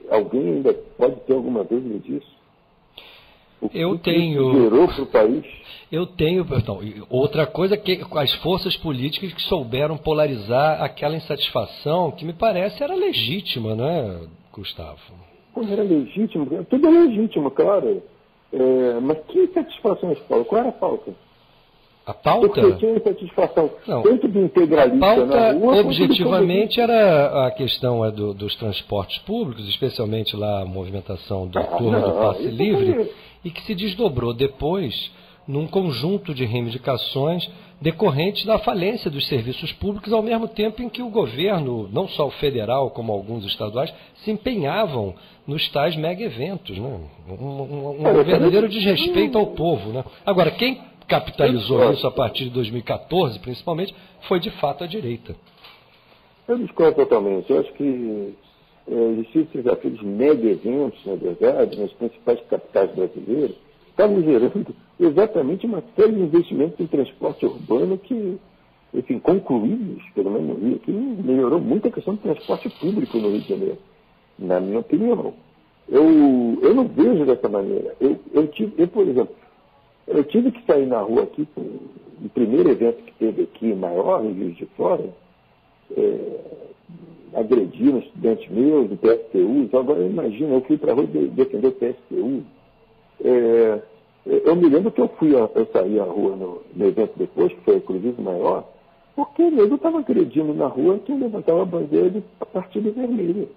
Speaker 5: Alguém ainda pode ter alguma dúvida disso?
Speaker 2: Eu tenho.
Speaker 5: Gerou para o país?
Speaker 2: Eu tenho. Então, outra coisa é que as forças políticas que souberam polarizar aquela insatisfação que me parece era legítima, né, Gustavo?
Speaker 5: Como era legítimo? Tudo é legítimo, claro. Mas que insatisfações, Paulo? Qual era a pauta?
Speaker 2: A pauta?
Speaker 5: Porque tinha insatisfação tanto do integralista na rua...
Speaker 2: Objetivamente, era a questão dos transportes públicos, especialmente lá a movimentação da turma do passe livre, e que se desdobrou depois num conjunto de reivindicações decorrentes da falência dos serviços públicos, ao mesmo tempo em que o governo, não só o federal como alguns estaduais, se empenhavam nos tais mega-eventos. Né? Um verdadeiro desrespeito ao povo. Né? Agora, quem capitalizou isso a partir de 2014, principalmente, foi de fato a direita.
Speaker 5: Eu discordo totalmente. Eu acho que existem aqueles mega-eventos, na verdade, nas principais capitais brasileiras, estavam gerando exatamente uma série de investimentos em transporte urbano que, enfim, concluídos, pelo menos no Rio, que melhorou muito a questão do transporte público no Rio de Janeiro, na minha opinião. Eu não vejo dessa maneira. Por exemplo, eu tive que sair na rua aqui, no primeiro evento que teve aqui, maior, em Juiz de Fora, agrediram estudantes meus, do PSTU. Então, agora eu imagino, eu fui para a rua defender o PSTU. Eu me lembro que eu saí à rua no evento depois, que foi inclusive maior, porque o nego estava agredindo na rua quem levantava a bandeira do Partido Vermelho.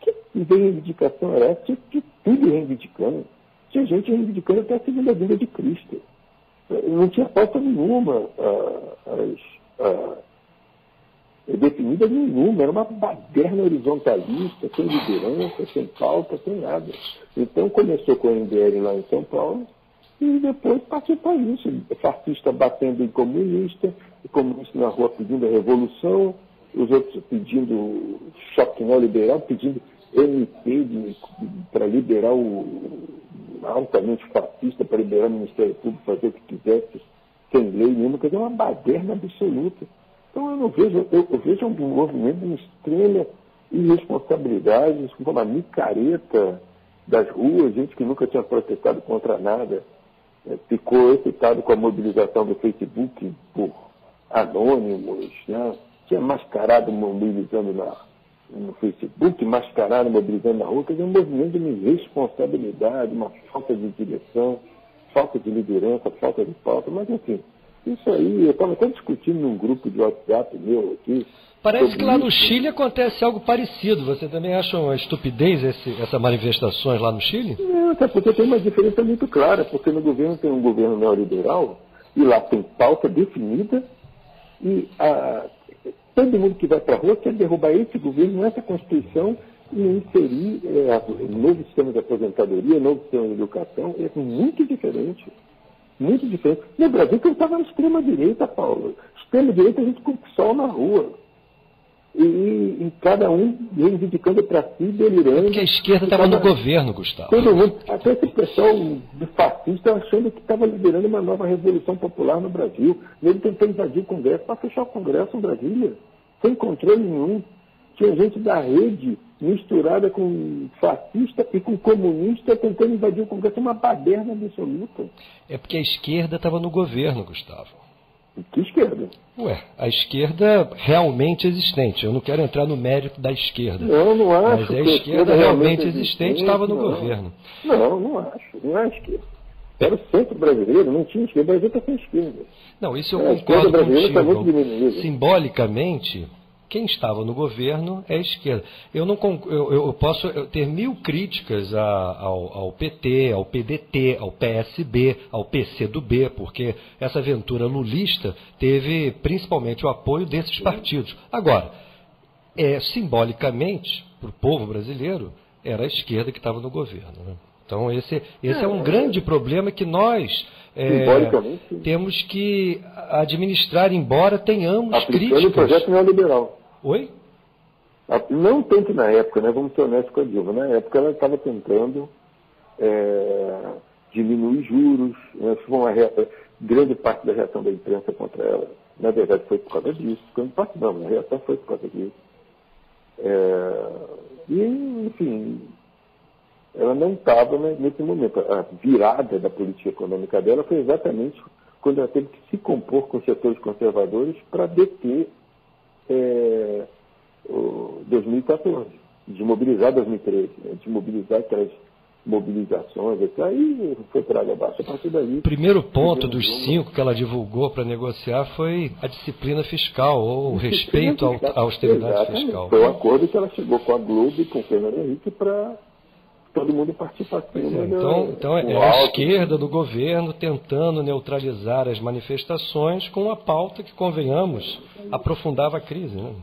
Speaker 5: Que reivindicação era essa? Tinha tudo reivindicando. Tinha gente reivindicando até a segunda vinda de Cristo. Não tinha pauta nenhuma definida nenhuma. Era uma baderna horizontalista, sem liderança, sem pauta, sem nada. Então começou com o MBL lá em São Paulo e depois partiu para isso. Fascista batendo em comunista, o comunista na rua pedindo a revolução, os outros pedindo choque neoliberal, pedindo MP para liberar altamente fascista, para liberar o Ministério Público, fazer o que quisesse, sem lei nenhuma, quer dizer, uma baderna absoluta. Então eu vejo um movimento de extrema irresponsabilidade, uma micareta das ruas, gente que nunca tinha protestado contra nada, ficou excitado com a mobilização do Facebook por anônimos, né? Tinha mascarado mobilizando no Facebook, mascarado mobilizando na rua, quer dizer, um movimento de uma irresponsabilidade, uma falta de direção, falta de liderança, falta de pauta, mas enfim, isso aí, eu estava até discutindo num grupo de WhatsApp meu aqui.
Speaker 2: Parece que lá no Chile acontece algo parecido. Você também acha uma estupidez essas manifestações lá no Chile?
Speaker 5: Não, até porque tem uma diferença muito clara, porque no governo tem um governo neoliberal, e lá tem pauta definida, e todo mundo que vai para a rua quer derrubar esse governo, essa Constituição, e inserir novo sistema de aposentadoria, novo sistema de educação. É muito diferente. Muito diferente. No Brasil, que eu estava na extrema-direita, Paulo. Extrema-direita, a gente com o sol na rua. E cada um reivindicando para si, delirando. É
Speaker 2: porque a esquerda estava no governo, Gustavo.
Speaker 5: Todo mundo, até esse pessoal do fascista achando que estava liderando uma nova revolução popular no Brasil. Ele tentou invadir o Congresso para fechar o Congresso em Brasília, sem controle nenhum. Tinha gente da rede misturada com fascista e com comunista tentando invadir o Congresso, uma baderna absoluta.
Speaker 2: É porque a esquerda estava no governo, Gustavo.
Speaker 5: Que esquerda?
Speaker 2: Ué, a esquerda realmente existente. Eu não quero entrar no mérito da esquerda.
Speaker 5: Não acho.
Speaker 2: Mas a esquerda realmente existente estava no governo.
Speaker 5: Não acho. Não é a esquerda. Era o centro brasileiro, não tinha esquerda. O Brasil está sem esquerda.
Speaker 2: Não, isso eu concordo contigo.
Speaker 5: Está muito diminuída.
Speaker 2: Simbolicamente, quem estava no governo é a esquerda. Eu posso ter 1000 críticas ao PT, ao PDT, ao PSB, ao PCdoB, porque essa aventura lulista teve principalmente o apoio desses partidos. Agora, simbolicamente, para o povo brasileiro, era a esquerda que estava no governo, né? Então esse é um grande problema que nós temos que administrar, embora tenhamos críticas.
Speaker 5: O projeto neoliberal.
Speaker 2: Oi?
Speaker 5: Não tanto na época, né? Vamos ser honestos com a Dilma. Na época ela estava tentando diminuir juros, né? Grande parte da reação da imprensa contra ela, na verdade, foi por causa disso. Grande parte não, a reação foi por causa disso. E, enfim, ela não estava nesse momento. A virada da política econômica dela foi exatamente quando ela teve que se compor com setores conservadores para deter 2014, desmobilizar 2013, né? Desmobilizar aquelas mobilizações, aí foi para água abaixo. A partir daí...
Speaker 2: O primeiro ponto dos 5 que ela divulgou para negociar foi a disciplina fiscal, ou o respeito à austeridade fiscal.
Speaker 5: Foi um acordo que ela chegou com a Globo e com o Fernando Henrique para todo mundo participar.
Speaker 2: Então é a esquerda do governo tentando neutralizar as manifestações com uma pauta que, convenhamos, aprofundava a crise, né?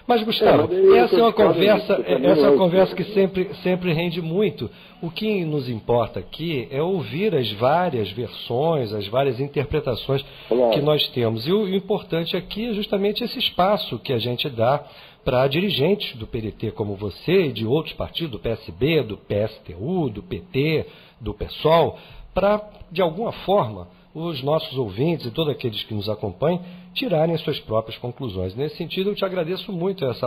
Speaker 2: Mas, Gustavo, essa é uma conversa que sempre rende muito. O que nos importa aqui é ouvir as várias versões, as várias interpretações que nós temos. E o importante aqui é justamente esse espaço que a gente dá para dirigentes do PDT como você e de outros partidos, do PSB, do PSTU, do PT, do PSOL, para, de alguma forma, os nossos ouvintes e todos aqueles que nos acompanham tirarem as suas próprias conclusões. Nesse sentido, eu te agradeço muito. Acho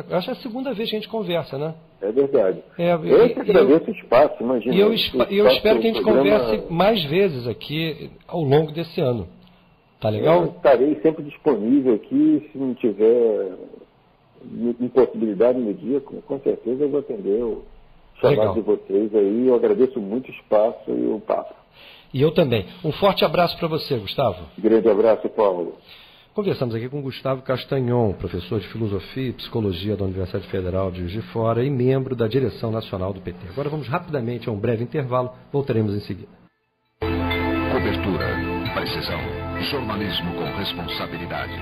Speaker 2: que é a segunda vez que a gente conversa, né?
Speaker 5: É verdade. Eu que agradeço o espaço, imagina.
Speaker 2: E eu espero que a gente converse mais vezes aqui ao longo desse ano. Tá legal?
Speaker 5: Eu estarei sempre disponível aqui. Se não tiver impossibilidade no dia, com certeza eu vou atender o chamado de vocês aí. Eu agradeço muito o espaço e o papo.
Speaker 2: E eu também. Um forte abraço para você, Gustavo.
Speaker 5: Grande abraço, Paulo.
Speaker 2: Conversamos aqui com Gustavo Castanhon, professor de Filosofia e Psicologia da Universidade Federal de Juiz de Fora e membro da direção nacional do PT. Agora vamos rapidamente a um breve intervalo, voltaremos em seguida.
Speaker 1: Cobertura, precisão, jornalismo com responsabilidade.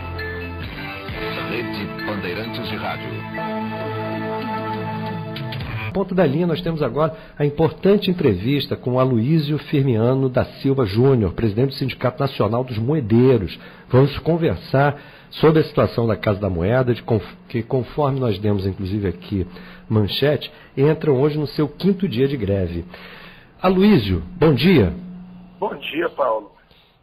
Speaker 1: Rede Bandeirantes de Rádio.
Speaker 2: Ponto da linha, nós temos agora a importante entrevista com Aloísio Firmiano da Silva Júnior, presidente do Sindicato Nacional dos Moedeiros. Vamos conversar sobre a situação da Casa da Moeda, que conforme nós demos inclusive aqui manchete, entram hoje no seu 5º dia de greve. Aloísio, bom dia.
Speaker 6: Bom dia, Paulo.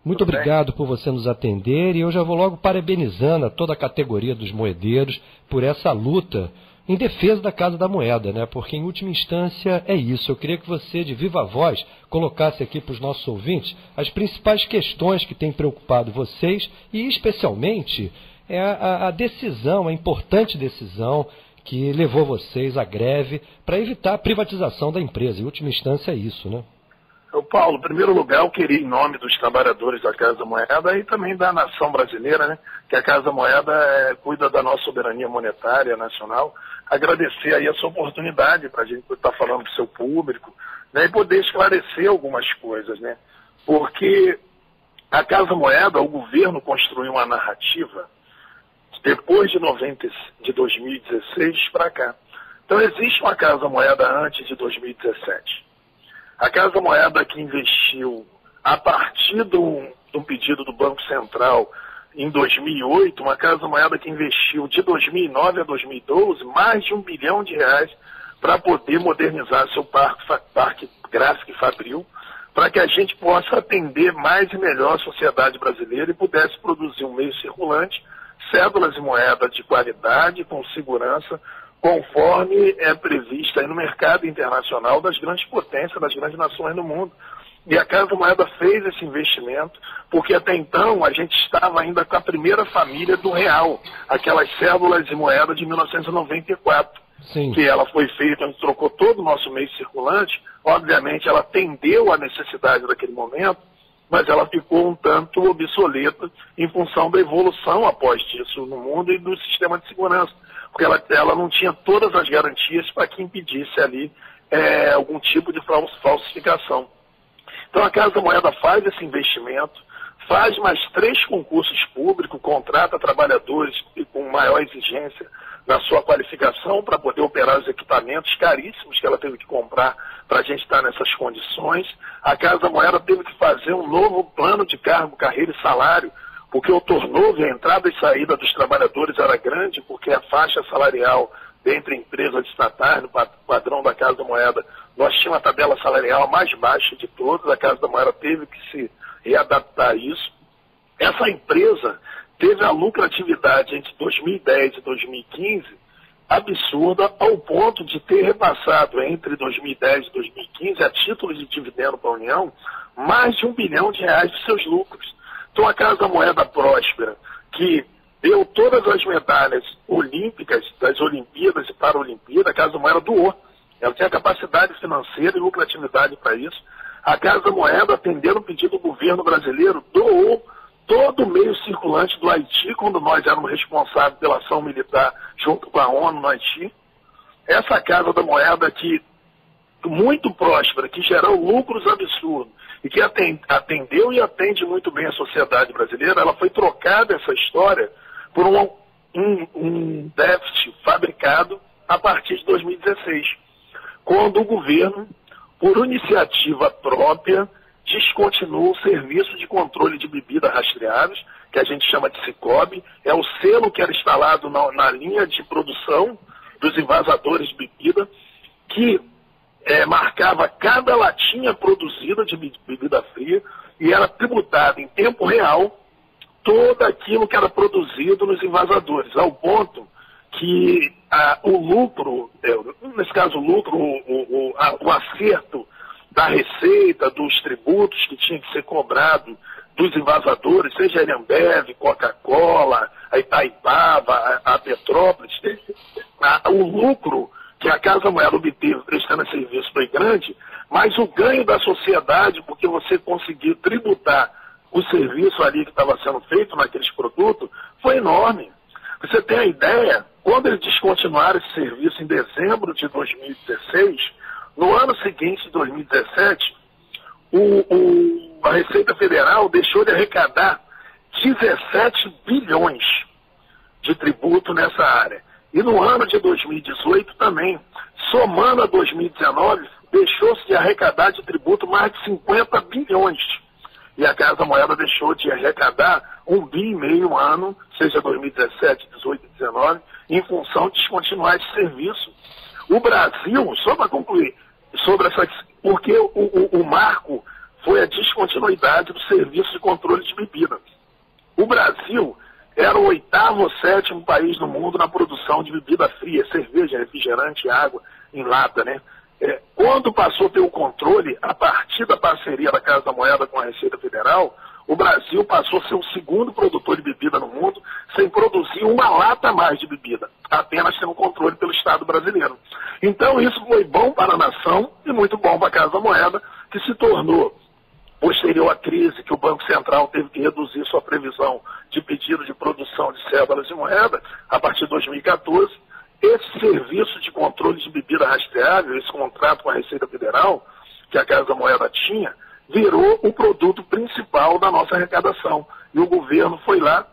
Speaker 2: Muito obrigado por você nos atender, e eu já vou logo parabenizando a toda a categoria dos moedeiros por essa luta em defesa da Casa da Moeda, né? Porque em última instância é isso. Eu queria que você, de viva voz, colocasse aqui para os nossos ouvintes as principais questões que têm preocupado vocês e especialmente a decisão, a importante decisão que levou vocês à greve para evitar a privatização da empresa. Em última instância é isso, né?
Speaker 6: Paulo, em primeiro lugar, eu queria, em nome dos trabalhadores da Casa da Moeda e também da nação brasileira, né, que a Casa da Moeda cuida da nossa soberania monetária nacional, agradecer aí essa oportunidade para a gente estar falando para o seu público, né, e poder esclarecer algumas coisas, né, porque a Casa da Moeda, o governo construiu uma narrativa depois de 2016 para cá. Então existe uma Casa da Moeda antes de 2017. A Casa da Moeda que investiu, a partir de um pedido do Banco Central em 2008, uma Casa da Moeda que investiu de 2009 a 2012 mais de R$1 bilhão para poder modernizar seu parque gráfico e fabril, para que a gente possa atender mais e melhor a sociedade brasileira e pudesse produzir um meio circulante, cédulas e moeda de qualidade, com segurança, conforme é previsto aí no mercado internacional das grandes potências, das grandes nações do mundo. E a Casa da Moeda fez esse investimento, porque até então a gente estava ainda com a primeira família do real, aquelas cédulas e moedas de 1994. Sim. Que ela foi feita, a gente trocou todo o nosso meio circulante, obviamente ela atendeu à necessidade daquele momento, mas ela ficou um tanto obsoleta em função da evolução após disso no mundo e do sistema de segurança. Porque ela não tinha todas as garantias para que impedisse ali algum tipo de falsificação. Então a Casa da Moeda faz esse investimento, faz mais 3 concursos públicos, contrata trabalhadores com maior exigência na sua qualificação para poder operar os equipamentos caríssimos que ela teve que comprar para a gente estar nessas condições. A Casa da Moeda teve que fazer um novo plano de cargo, carreira e salário, porque o turnover, a entrada e saída dos trabalhadores era grande, porque a faixa salarial dentre empresas estatais, no padrão da Casa da Moeda, nós tínhamos a tabela salarial mais baixa de todas, a Casa da Moeda teve que se readaptar a isso. Essa empresa teve a lucratividade entre 2010 e 2015 absurda, ao ponto de ter repassado entre 2010 e 2015, a título de dividendo para a União, mais de R$1 bilhão de seus lucros. Então a Casa da Moeda próspera, que deu todas as medalhas olímpicas, das Olimpíadas e Paralimpíadas, a Casa da Moeda doou. Ela tinha capacidade financeira e lucratividade para isso. A Casa da Moeda, atendendo o pedido do governo brasileiro, doou todo o meio circulante do Haiti, quando nós éramos responsáveis pela ação militar junto com a ONU no Haiti. Essa Casa da Moeda que muito próspera, que gerou lucros absurdos e que atendeu e atende muito bem a sociedade brasileira, ela foi trocada, essa história, por um déficit fabricado a partir de 2016, quando o governo, por iniciativa própria, descontinuou o serviço de controle de bebidas rastreáveis, que a gente chama de SICOB, é o selo que era instalado na linha de produção dos envasadores de bebida, que marcava cada latinha produzida de bebida fria e era tributado em tempo real todo aquilo que era produzido nos envasadores, ao ponto que o lucro, nesse caso o lucro, o acerto da receita, dos tributos que tinha que ser cobrado dos envasadores, seja a Ambev, Coca-Cola, a Itaipava, a Petrópolis, o lucro que a Casa da Moeda obteve prestando esse serviço foi grande, mas o ganho da sociedade, porque você conseguiu tributar o serviço ali que estava sendo feito naqueles produtos, foi enorme. Você tem a ideia, quando eles descontinuaram esse serviço em dezembro de 2016, no ano seguinte, de 2017, a Receita Federal deixou de arrecadar 17 bilhões de tributo nessa área. E no ano de 2018 também, somando a 2019, deixou-se de arrecadar de tributo mais de 50 bilhões. E a Casa da Moeda deixou de arrecadar 1,5 bilhão no ano, seja 2017, 18 e 19, em função de descontinuar esse serviço. O Brasil, só para concluir, porque o marco foi a descontinuidade do serviço de controle de bebida. O Brasil era o 8º ou 7º país no mundo na produção de bebida fria, cerveja, refrigerante, água em lata, né? Quando passou a ter o controle, a partir da parceria da Casa da Moeda com a Receita Federal, o Brasil passou a ser o 2º produtor de bebida no mundo, sem produzir uma lata a mais de bebida, apenas tendo controle pelo Estado brasileiro. Então isso foi bom para a nação e muito bom para a Casa da Moeda, que se tornou, posterior à crise, que o Banco Central teve que reduzir sua previsão de pedido de produção de cédulas de moeda a partir de 2014, esse serviço de controle de bebida rastreável, esse contrato com a Receita Federal, que a Casa da Moeda tinha, virou o produto principal da nossa arrecadação. E o governo foi lá,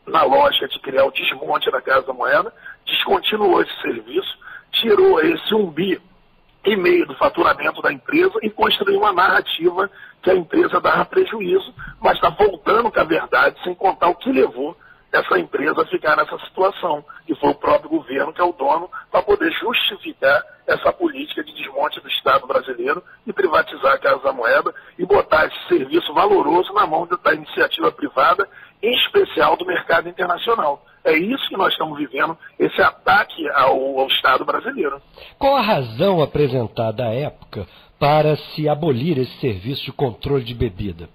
Speaker 6: na lógica de criar o desmonte da Casa da Moeda, descontinuou esse serviço, tirou esse 1,5 bi do faturamento da empresa e construiu uma narrativa que a empresa dava prejuízo, mas está voltando com a verdade, sem contar o que levou essa empresa a ficar nessa situação, que foi o próprio governo que é o dono, para poder justificar essa política de desmonte do Estado brasileiro e privatizar a Casa da Moeda e botar esse serviço valoroso na mão da iniciativa privada, em especial do mercado internacional. É isso que nós estamos vivendo, esse ataque ao Estado brasileiro.
Speaker 2: Qual a razão apresentada à época para se abolir esse serviço de controle de bebida?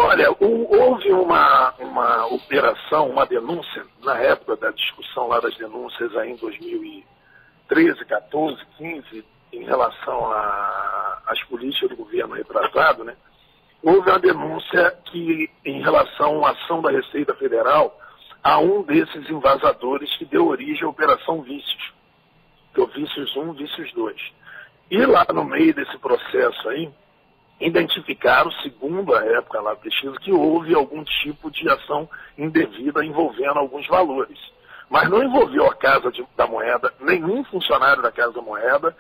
Speaker 6: Olha, houve uma operação, uma denúncia, na época da discussão lá das denúncias aí em 2013, 14, 15, em relação às políticas do governo retrasado, né? Houve uma denúncia que, em relação a uma ação da Receita Federal, a um desses invasadores que deu origem à Operação Vícios, que é o Vícios 1, Vícios 2. E lá no meio desse processo aí, identificaram, segundo a época lá da pesquisa, que houve algum tipo de ação indevida envolvendo alguns valores. Mas não envolveu a Casa da Moeda, nenhum funcionário da Casa da Moeda,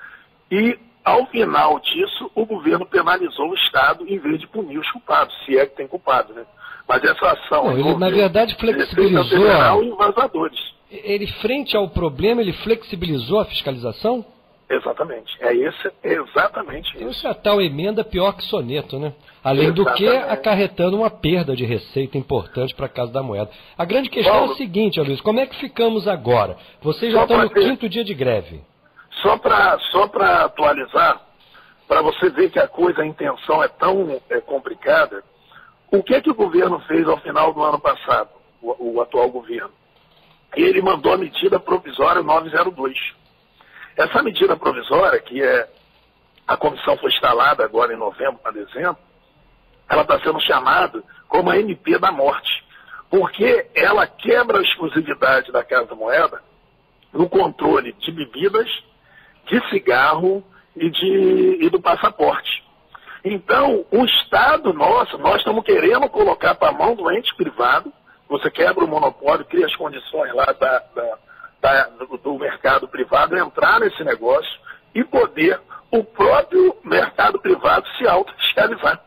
Speaker 6: e, ao final disso, o governo penalizou o Estado em vez de punir os culpados, se é que tem culpado, né? Mas essa ação...
Speaker 2: Não, ele, na verdade, flexibilizou...
Speaker 6: invasores.
Speaker 2: Ele, frente ao problema, ele flexibilizou a fiscalização?
Speaker 6: Exatamente. Exatamente isso.
Speaker 2: Isso é a tal emenda pior que soneto, né? Além do que, acarretando uma perda de receita importante para a Casa da Moeda. A grande questão é a seguinte, Aloysio, como é que ficamos agora? Vocês já estão no 5º dia de greve.
Speaker 6: Só para atualizar, para você ver que a intenção é tão complicada, o que o governo fez ao final do ano passado, o atual governo? Ele mandou a medida provisória 902. Essa medida provisória, que a comissão foi instalada agora em novembro para dezembro, ela está sendo chamada como a MP da morte, porque ela quebra a exclusividade da Casa da Moeda no controle de bebidas, de cigarro e do passaporte. Então, o Estado nós estamos querendo colocar para a mão do ente privado, você quebra o monopólio, cria as condições lá do mercado privado entrar nesse negócio e poder o próprio mercado privado se autofiscalizar.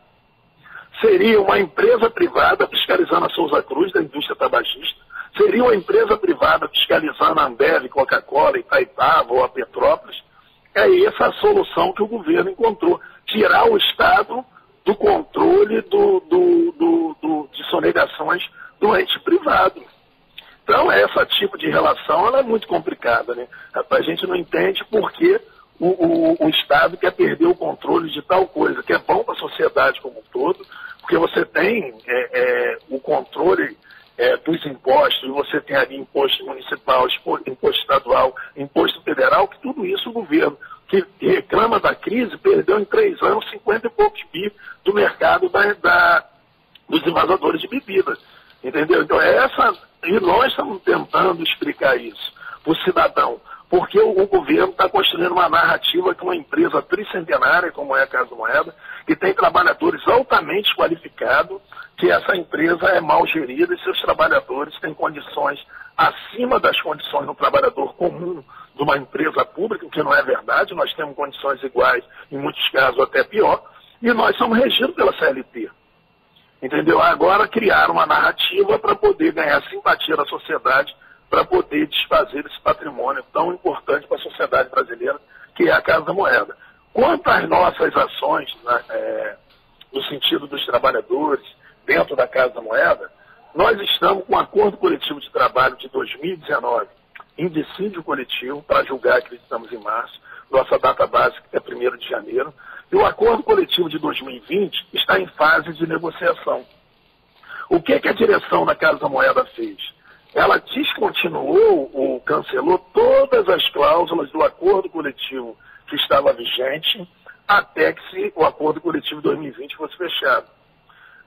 Speaker 6: Seria uma empresa privada fiscalizando a Souza Cruz, da indústria tabagista, seria uma empresa privada fiscalizando a Ambev, Coca-Cola, Itaipava ou a Petrópolis. É essa a solução que o governo encontrou, tirar o Estado do controle de sonegações do ente privado. Então, esse tipo de relação ela é muito complicada, né? A gente não entende por que o Estado quer perder o controle de tal coisa, que é bom para a sociedade como um todo, porque você tem o controle dos impostos, você tem ali imposto municipal, imposto estadual, imposto federal, que tudo isso o governo que reclama da crise perdeu em 3 anos 50 e poucos bi do mercado dos invasadores de bebidas. Entendeu? Então, e nós estamos tentando explicar isso para o cidadão, porque o governo está construindo uma narrativa que uma empresa tricentenária, como é a Casa da Moeda, que tem trabalhadores altamente qualificados, que essa empresa é mal gerida e seus trabalhadores têm condições acima das condições do trabalhador comum de uma empresa pública, o que não é verdade, nós temos condições iguais, em muitos casos até pior, e nós somos regidos pela CLT. Entendeu? Agora criaram uma narrativa para poder ganhar simpatia da sociedade, para poder desfazer esse patrimônio tão importante para a sociedade brasileira, que é a Casa da Moeda. Quanto às nossas ações no sentido dos trabalhadores, dentro da Casa da Moeda, nós estamos com um acordo coletivo de trabalho de 2019, em dissídio coletivo, para julgar, acreditamos em março, nossa data básica é 1º de janeiro, e o acordo coletivo de 2020 está em fase de negociação. O que a direção da Casa da Moeda fez? Ela descontinuou ou cancelou todas as cláusulas do acordo coletivo que estava vigente até que o acordo coletivo de 2020 fosse fechado.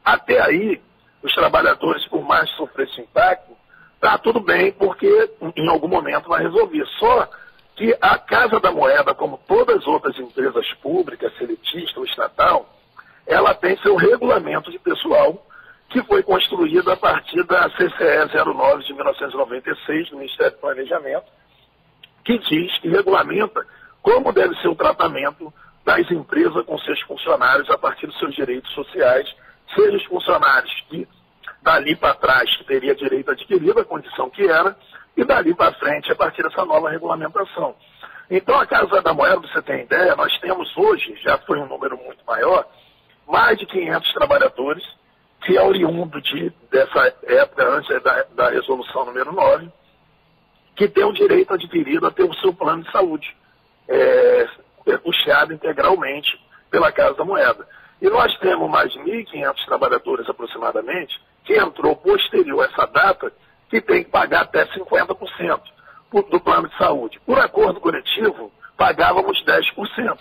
Speaker 6: Até aí, os trabalhadores, por mais que sofressem impacto, está tudo bem, porque em algum momento vai resolver. Só que a Casa da Moeda, como todas as outras empresas públicas, seletista ou estatal, ela tem seu regulamento de pessoal, que foi construído a partir da CCE 09 de 1996, do Ministério do Planejamento, que diz, que regulamenta como deve ser o tratamento das empresas com seus funcionários a partir dos seus direitos sociais, seja os funcionários que dali para trás que teria direito adquirido, a condição que era, e dali para frente a partir dessa nova regulamentação. Então a Casa da Moeda, pra você ter ideia, nós temos hoje, já foi um número muito maior, mais de 500 trabalhadores, que é oriundo dessa época, antes da resolução número 9, que tem o direito adquirido a ter o seu plano de saúde, puxado integralmente pela Casa da Moeda. E nós temos mais de 1.500 trabalhadores aproximadamente, que entrou posterior a essa data, que tem que pagar até 50% do plano de saúde. Por acordo coletivo, pagávamos 10%.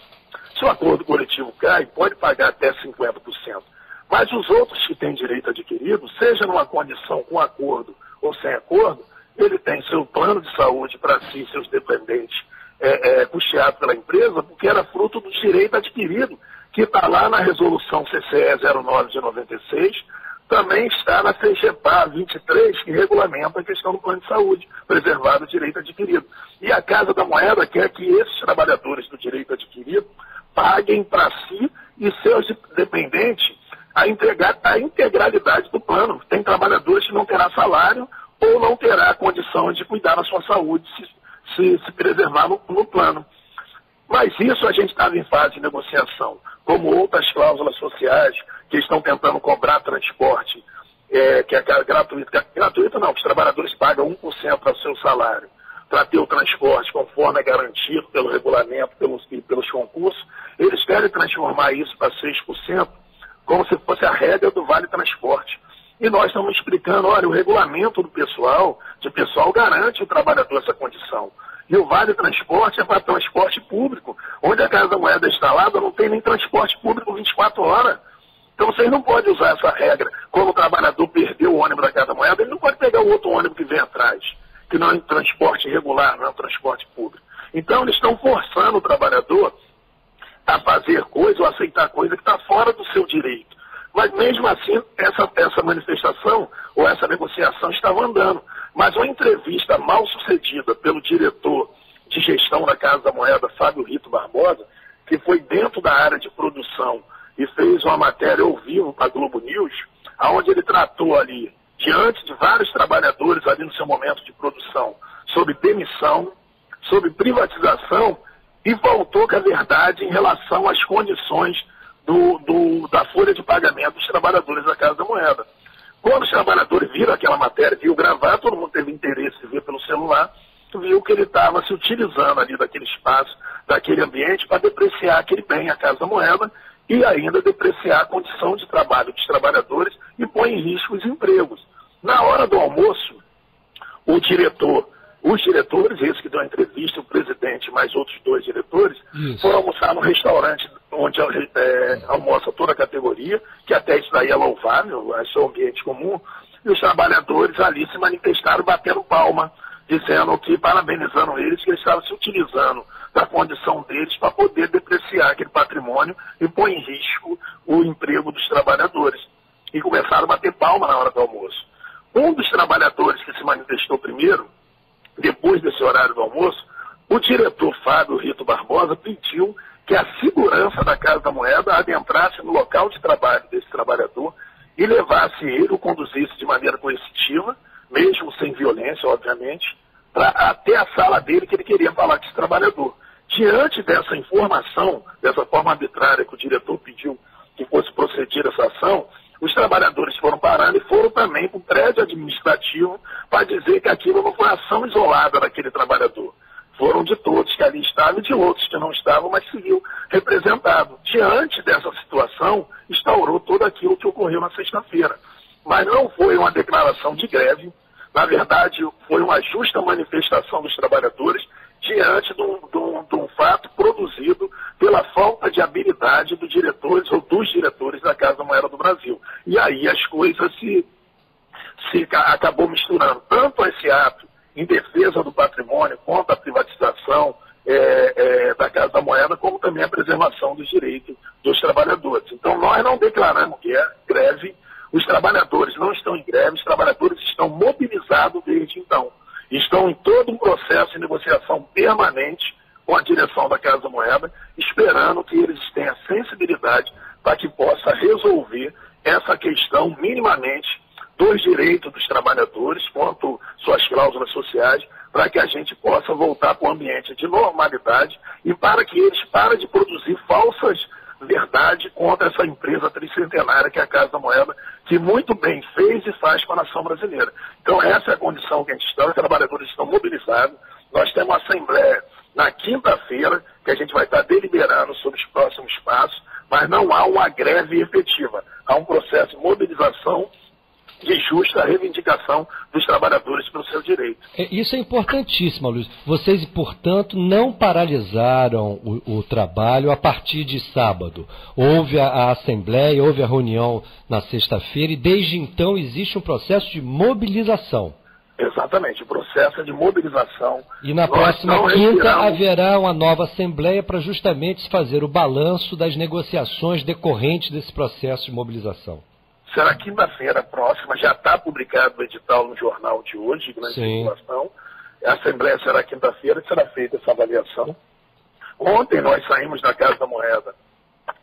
Speaker 6: Se o acordo coletivo cai, pode pagar até 50%. Mas os outros que têm direito adquirido, seja numa condição com acordo ou sem acordo, ele tem seu plano de saúde para si e seus dependentes custeado pela empresa, porque era fruto do direito adquirido, que está lá na resolução CCE 09 de 96, também está na CGPA 23, que regulamenta a questão do plano de saúde, preservado o direito adquirido. E a Casa da Moeda quer que esses trabalhadores do direito adquirido paguem para si e seus dependentes a integralidade do plano. Tem trabalhadores que não terá salário ou não terá condição de cuidar da sua saúde se preservar no plano. Mas isso a gente estava em fase de negociação, como outras cláusulas sociais que estão tentando cobrar transporte, que é gratuito. Gratuito não, os trabalhadores pagam 1% do seu salário para ter o transporte conforme é garantido pelo regulamento, pelos concursos. Eles querem transformar isso para 6%, como se fosse a regra do Vale Transporte. E nós estamos explicando, olha, o regulamento do pessoal garante o trabalhador essa condição. E o Vale Transporte é para transporte público. Onde a Casa da Moeda é instalada, não tem nem transporte público 24 horas. Então vocês não podem usar essa regra. Como o trabalhador perdeu o ônibus da Casa da Moeda, ele não pode pegar o outro ônibus que vem atrás, que não é um transporte regular, não é um transporte público. Então eles estão forçando o trabalhador a fazer coisa ou aceitar coisa que está fora do seu direito. Mas mesmo assim, essa manifestação ou essa negociação estava andando. Mas uma entrevista mal sucedida pelo diretor de gestão da Casa da Moeda, Fábio Rito Barbosa, que foi dentro da área de produção e fez uma matéria ao vivo para a Globo News, onde ele tratou ali, diante de vários trabalhadores ali no seu momento de produção, sobre demissão, sobre privatização, e voltou com a verdade em relação às condições da folha de pagamento dos trabalhadores da Casa da Moeda. Quando os trabalhadores viram aquela matéria, viu gravar, todo mundo teve interesse em ver pelo celular, viu que ele estava se utilizando ali daquele espaço, daquele ambiente, para depreciar aquele bem, a Casa da Moeda, e ainda depreciar a condição de trabalho dos trabalhadores e põe em risco os empregos. Na hora do almoço, os diretores, esse que deu a entrevista, o presidente mais outros 2 diretores, foram almoçar no restaurante onde almoça toda a categoria, que até isso daí é louvável, é seu ambiente comum, e os trabalhadores ali se manifestaram batendo palma, dizendo que, parabenizando eles, que eles estavam se utilizando da condição deles para poder depreciar aquele patrimônio e pôr em risco o emprego dos trabalhadores. E começaram a bater palma na hora do almoço. Um dos trabalhadores que se manifestou primeiro, depois desse horário do almoço, o diretor Fábio Rito Barbosa pediu que a segurança da Casa da Moeda adentrasse no local de trabalho desse trabalhador e levasse ele, o conduzisse de maneira coercitiva, mesmo sem violência, obviamente, até a sala dele que ele queria falar com esse trabalhador. Diante dessa informação, dessa forma arbitrária que o diretor pediu que fosse proceder essa ação, os trabalhadores foram parando e foram também para o prédio administrativo para dizer que aquilo não foi ação isolada daquele trabalhador. Foram de todos que ali estavam e de outros que não estavam, mas seguiu representado. Diante dessa situação, instaurou tudo aquilo que ocorreu na sexta-feira. Mas não foi uma declaração de greve, na verdade foi uma justa manifestação dos trabalhadores diante de um fato produzido pela falta de habilidade dos diretores ou dos diretores da Casa da Moeda do Brasil. E aí as coisas se acabou misturando tanto esse ato em defesa do patrimônio, contra a privatização da Casa da Moeda, como também a preservação dos direitos dos trabalhadores. Então nós não declaramos greve, os trabalhadores não estão em greve, os trabalhadores estão mobilizados desde então. Estão em todo um processo de negociação permanente com a direção da Casa da Moeda, esperando que eles tenham sensibilidade para que possa resolver essa questão minimamente dos direitos dos trabalhadores, quanto suas cláusulas sociais, para que a gente possa voltar para o ambiente de normalidade e para que eles parem de produzir falsas verdades contra essa empresa tricentenária que é a Casa da Moeda, que muito bem fez e faz para a nação brasileira. Então essa é a condição que a gente está, os trabalhadores estão mobilizados, nós temos uma assembleia na quinta-feira, que a gente vai estar deliberando sobre os próximos passos, mas não há uma greve efetiva, há um processo de mobilização de justa reivindicação dos trabalhadores pelo seu direito.
Speaker 2: Isso é importantíssimo, Luiz. Vocês, portanto, não paralisaram o trabalho a partir de sábado. Houve a assembleia, houve a reunião na sexta-feira e desde então existe um processo de mobilização.
Speaker 6: Exatamente, o processo de mobilização.
Speaker 2: E na próxima quinta haverá uma nova assembleia para justamente fazer o balanço das negociações decorrentes desse processo de mobilização.
Speaker 6: Será quinta-feira próxima, já está publicado o edital no jornal de hoje, grande circulação. A Assembleia será quinta-feira e será feita essa avaliação. Ontem nós saímos da Casa da Moeda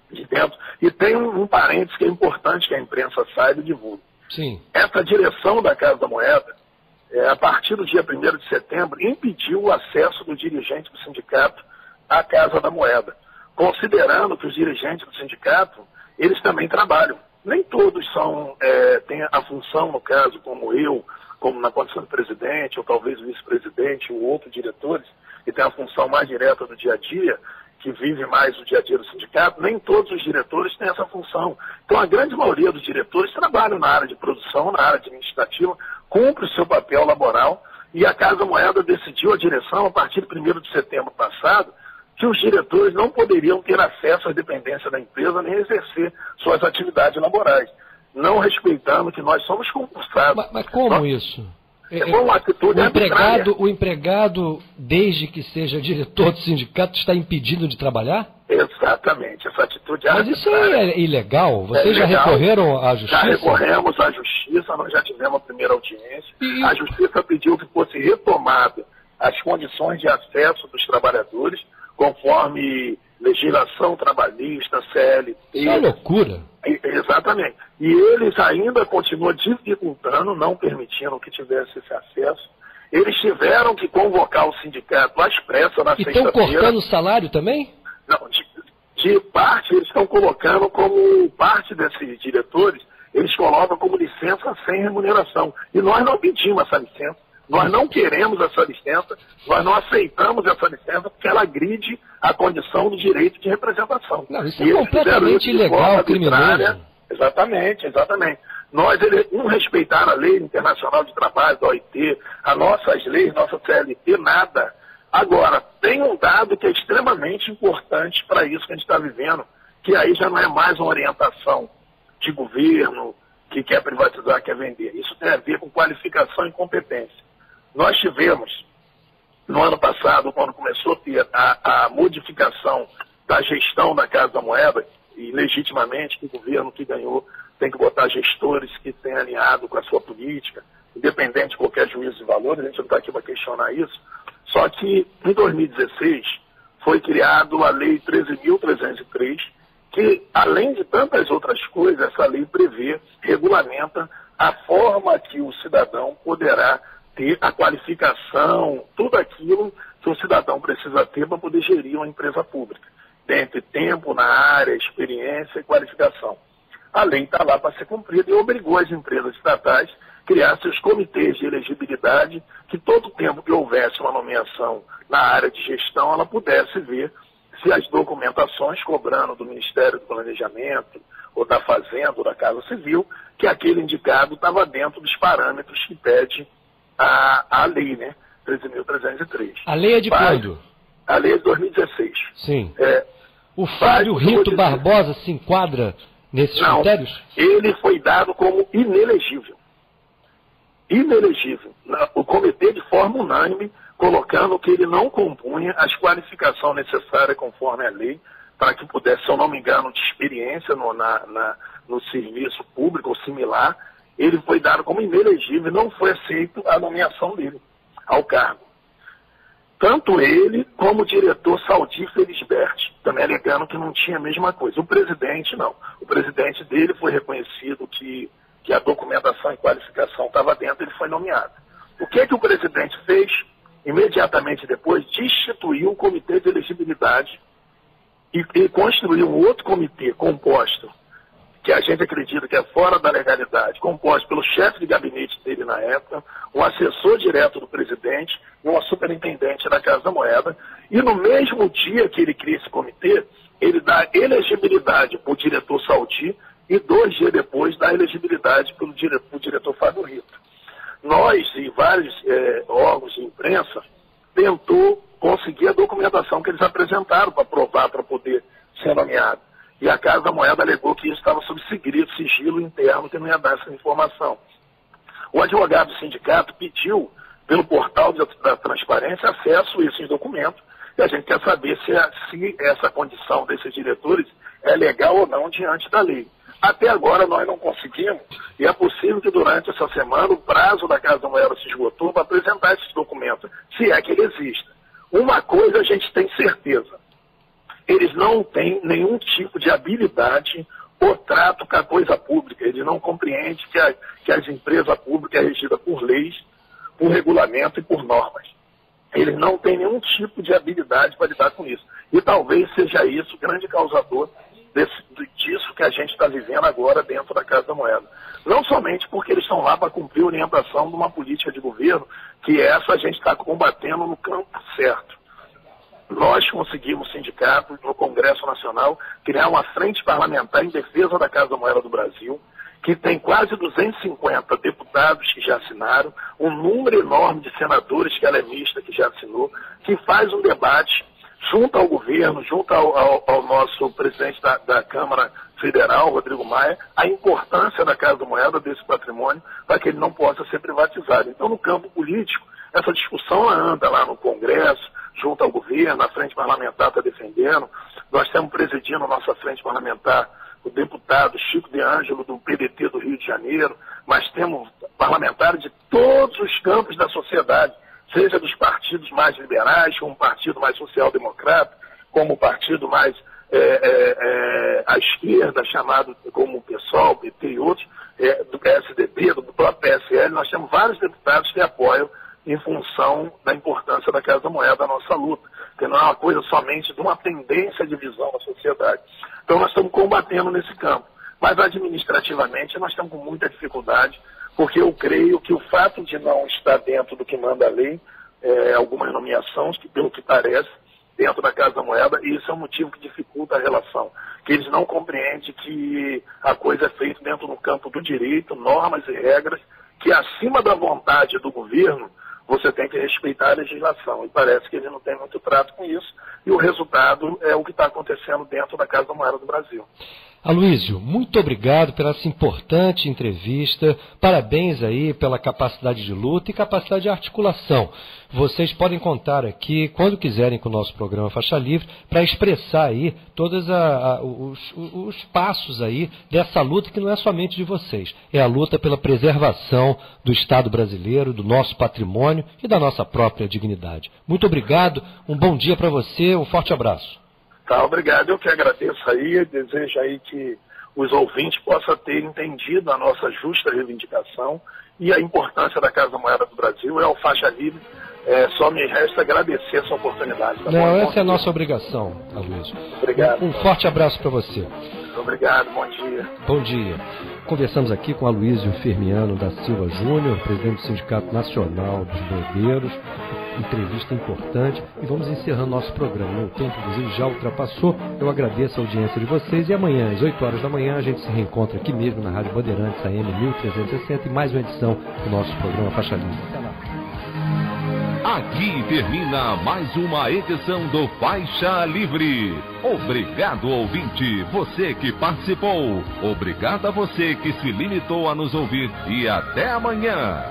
Speaker 6: de dentro, e tem um parênteses que é importante que a imprensa saiba e divulgue.
Speaker 2: Sim.
Speaker 6: Essa direção da Casa da Moeda, a partir do dia 1º de setembro, impediu o acesso do dirigente do sindicato à Casa da Moeda, considerando que os dirigentes do sindicato, eles também trabalham. Nem todos têm a função, no caso, como eu, como na condição de presidente, ou talvez vice-presidente, ou outros diretores, que tem a função mais direta do dia a dia, que vive mais o dia a dia do sindicato, nem todos os diretores têm essa função. Então, a grande maioria dos diretores trabalham na área de produção, na área administrativa, cumpre o seu papel laboral, e a Casa Moeda decidiu, a direção, a partir de 1º de setembro passado, que os diretores não poderiam ter acesso à dependência da empresa nem exercer suas atividades laborais, não respeitando que nós somos concursados.
Speaker 2: Mas como isso?
Speaker 6: Uma atitude
Speaker 2: o empregado, desde que seja diretor do sindicato, está impedido de trabalhar?
Speaker 6: Exatamente, essa atitude
Speaker 2: Mas isso é ilegal? Vocês já recorreram à justiça?
Speaker 6: Já recorremos à justiça, nós já tivemos a primeira audiência. A justiça pediu que fosse retomada as condições de acesso dos trabalhadores, conforme legislação trabalhista, CLT.
Speaker 2: Isso é uma loucura.
Speaker 6: Exatamente. E eles ainda continuam dificultando, não permitindo que tivesse esse acesso. Eles tiveram que convocar o sindicato às pressas na sexta-feira.
Speaker 2: E estão cortando o salário também?
Speaker 6: Não, de parte, eles estão colocando como parte desses diretores, eles colocam como licença sem remuneração. E nós não pedimos essa licença. Nós não queremos essa licença, nós não aceitamos essa licença porque ela agride a condição do direito de representação.
Speaker 2: Não, isso é completamente ilegal, criminoso.
Speaker 6: Exatamente. Eles não respeitaram a lei internacional de trabalho, da OIT, as nossas leis, nossa CLT, nada. Agora, tem um dado que é extremamente importante para isso que a gente está vivendo, que aí já não é mais uma orientação de governo que quer privatizar, quer vender. Isso tem a ver com qualificação e competência. Nós tivemos, no ano passado, quando começou a ter a modificação da gestão da Casa da Moeda, e legitimamente que o governo que ganhou tem que botar gestores que têm alinhado com a sua política, independente de qualquer juízo de valor, a gente não está aqui para questionar isso. Só que, em 2016, foi criado a Lei 13.303, que, além de tantas outras coisas, essa lei prevê, regulamenta a forma que o cidadão poderá ter a qualificação, tudo aquilo que o cidadão precisa ter para poder gerir uma empresa pública. dentre tempo na área, experiência e qualificação. A lei está lá para ser cumprida e obrigou as empresas estatais a criar seus comitês de elegibilidade, que todo tempo que houvesse uma nomeação na área de gestão, ela pudesse ver se as documentações cobrando do Ministério do Planejamento, ou da Fazenda, ou da Casa Civil, que aquele indicado estava dentro dos parâmetros que pede a lei, né? 13.303.
Speaker 2: A lei é de quando?
Speaker 6: A lei é de 2016.
Speaker 2: Sim. O Fábio Rito Barbosa se enquadra nesses critérios?
Speaker 6: Ele foi dado como inelegível. Inelegível. O comitê, de forma unânime, colocando que ele não compunha as qualificações necessárias conforme a lei, para que pudesse, se eu não me engano, de experiência no serviço público ou similar. Ele foi dado como inelegível e não foi aceito a nomeação dele ao cargo. Tanto ele como o diretor Saldir Felisberti, também alegando que não tinha a mesma coisa. O presidente, não. O presidente dele foi reconhecido que a documentação e qualificação estava dentro, ele foi nomeado. O que o presidente fez? Imediatamente depois, destituiu o comitê de elegibilidade e construiu um outro comitê composto, que a gente acredita que é fora da legalidade, composto pelo chefe de gabinete dele na época, um assessor direto do presidente e uma superintendente da Casa da Moeda. E no mesmo dia que ele cria esse comitê, ele dá elegibilidade para o diretor Saldir e 2 dias depois dá elegibilidade para o diretor Fábio Rito. Nós e vários órgãos de imprensa tentou conseguir a documentação que eles apresentaram para provar, para poder ser nomeado. E a Casa da Moeda alegou que isso estava sob sigilo interno, que não ia dar essa informação. O advogado do sindicato pediu, pelo portal da transparência, acesso a esses documentos, e a gente quer saber se essa condição desses diretores é legal ou não diante da lei. Até agora nós não conseguimos, e é possível que durante essa semana o prazo da Casa da Moeda se esgotou para apresentar esses documentos, se é que ele existe. Uma coisa a gente tem certeza: eles não têm nenhum tipo de habilidade ou trato com a coisa pública. Eles não compreendem que as empresas públicas é regida por leis, por regulamento e por normas. Eles não têm nenhum tipo de habilidade para lidar com isso. E talvez seja isso o grande causador disso que a gente está vivendo agora dentro da Casa da Moeda. Não somente porque eles estão lá para cumprir a orientação de uma política de governo, que essa a gente está combatendo no campo certo. Nós conseguimos, sindicato, no Congresso Nacional, criar uma frente parlamentar em defesa da Casa da Moeda do Brasil, que tem quase 250 deputados que já assinaram, um número enorme de senadores que ela é mista, que já assinou, que faz um debate junto ao governo, junto ao nosso presidente da Câmara Federal, Rodrigo Maia, a importância da Casa da Moeda, desse patrimônio, para que ele não possa ser privatizado. Então, no campo político, essa discussão anda lá no Congresso, junto ao governo, a frente parlamentar está defendendo. Nós estamos presidindo a nossa frente parlamentar, o deputado Chico de Ângelo, do PDT do Rio de Janeiro, mas temos parlamentares de todos os campos da sociedade, seja dos partidos mais liberais, como o partido mais social-democrata, como o partido mais à esquerda, chamado como o PSOL, PT e outros, do PSDB, do próprio PSL. Nós temos vários deputados que apoiam em função da importância da Casa da Moeda da nossa luta, que não é uma coisa somente de uma tendência de visão da sociedade. Então nós estamos combatendo nesse campo, mas administrativamente nós estamos com muita dificuldade, porque eu creio que o fato de não estar dentro do que manda a lei, algumas nomeações, que pelo que parece, dentro da Casa da Moeda, e isso é um motivo que dificulta a relação, que eles não compreendem que a coisa é feita dentro do campo do direito, normas e regras, que acima da vontade do governo, você tem que respeitar a legislação. E parece que ele não tem muito trato com isso. E o resultado é o que está acontecendo dentro da Casa da Moeda do Brasil.
Speaker 2: Aloysio, muito obrigado pela essa importante entrevista. Parabéns aí pela capacidade de luta e capacidade de articulação. Vocês podem contar aqui, quando quiserem, com o nosso programa Faixa Livre, para expressar aí todos os passos aí dessa luta, que não é somente de vocês. É a luta pela preservação do Estado brasileiro, do nosso patrimônio e da nossa própria dignidade. Muito obrigado, um bom dia para você, um forte abraço.
Speaker 6: Tá, obrigado. Eu que agradeço aí, desejo aí que os ouvintes possam ter entendido a nossa justa reivindicação e a importância da Casa da Moeda do Brasil. É o Faixa Livre Só me resta agradecer essa oportunidade. Tá
Speaker 2: Não,
Speaker 6: bom?
Speaker 2: essa é a nossa obrigação, Aloysio.
Speaker 6: Obrigado.
Speaker 2: Um forte abraço para você.
Speaker 6: Obrigado, bom dia.
Speaker 2: Bom dia. Conversamos aqui com Aloysio Firmiano da Silva Júnior, presidente do Sindicato Nacional dos Bombeiros. Entrevista importante. E vamos encerrando nosso programa. O tempo, inclusive, já ultrapassou. Eu agradeço a audiência de vocês. E amanhã, às 8 horas da manhã, a gente se reencontra aqui mesmo na Rádio Bandeirantes, AM 1360, e mais uma edição do nosso programa Faixa Livre. Até lá.
Speaker 1: Aqui termina mais uma edição do Faixa Livre. Obrigado, ouvinte, você que participou. Obrigado a você que se limitou a nos ouvir. E até amanhã.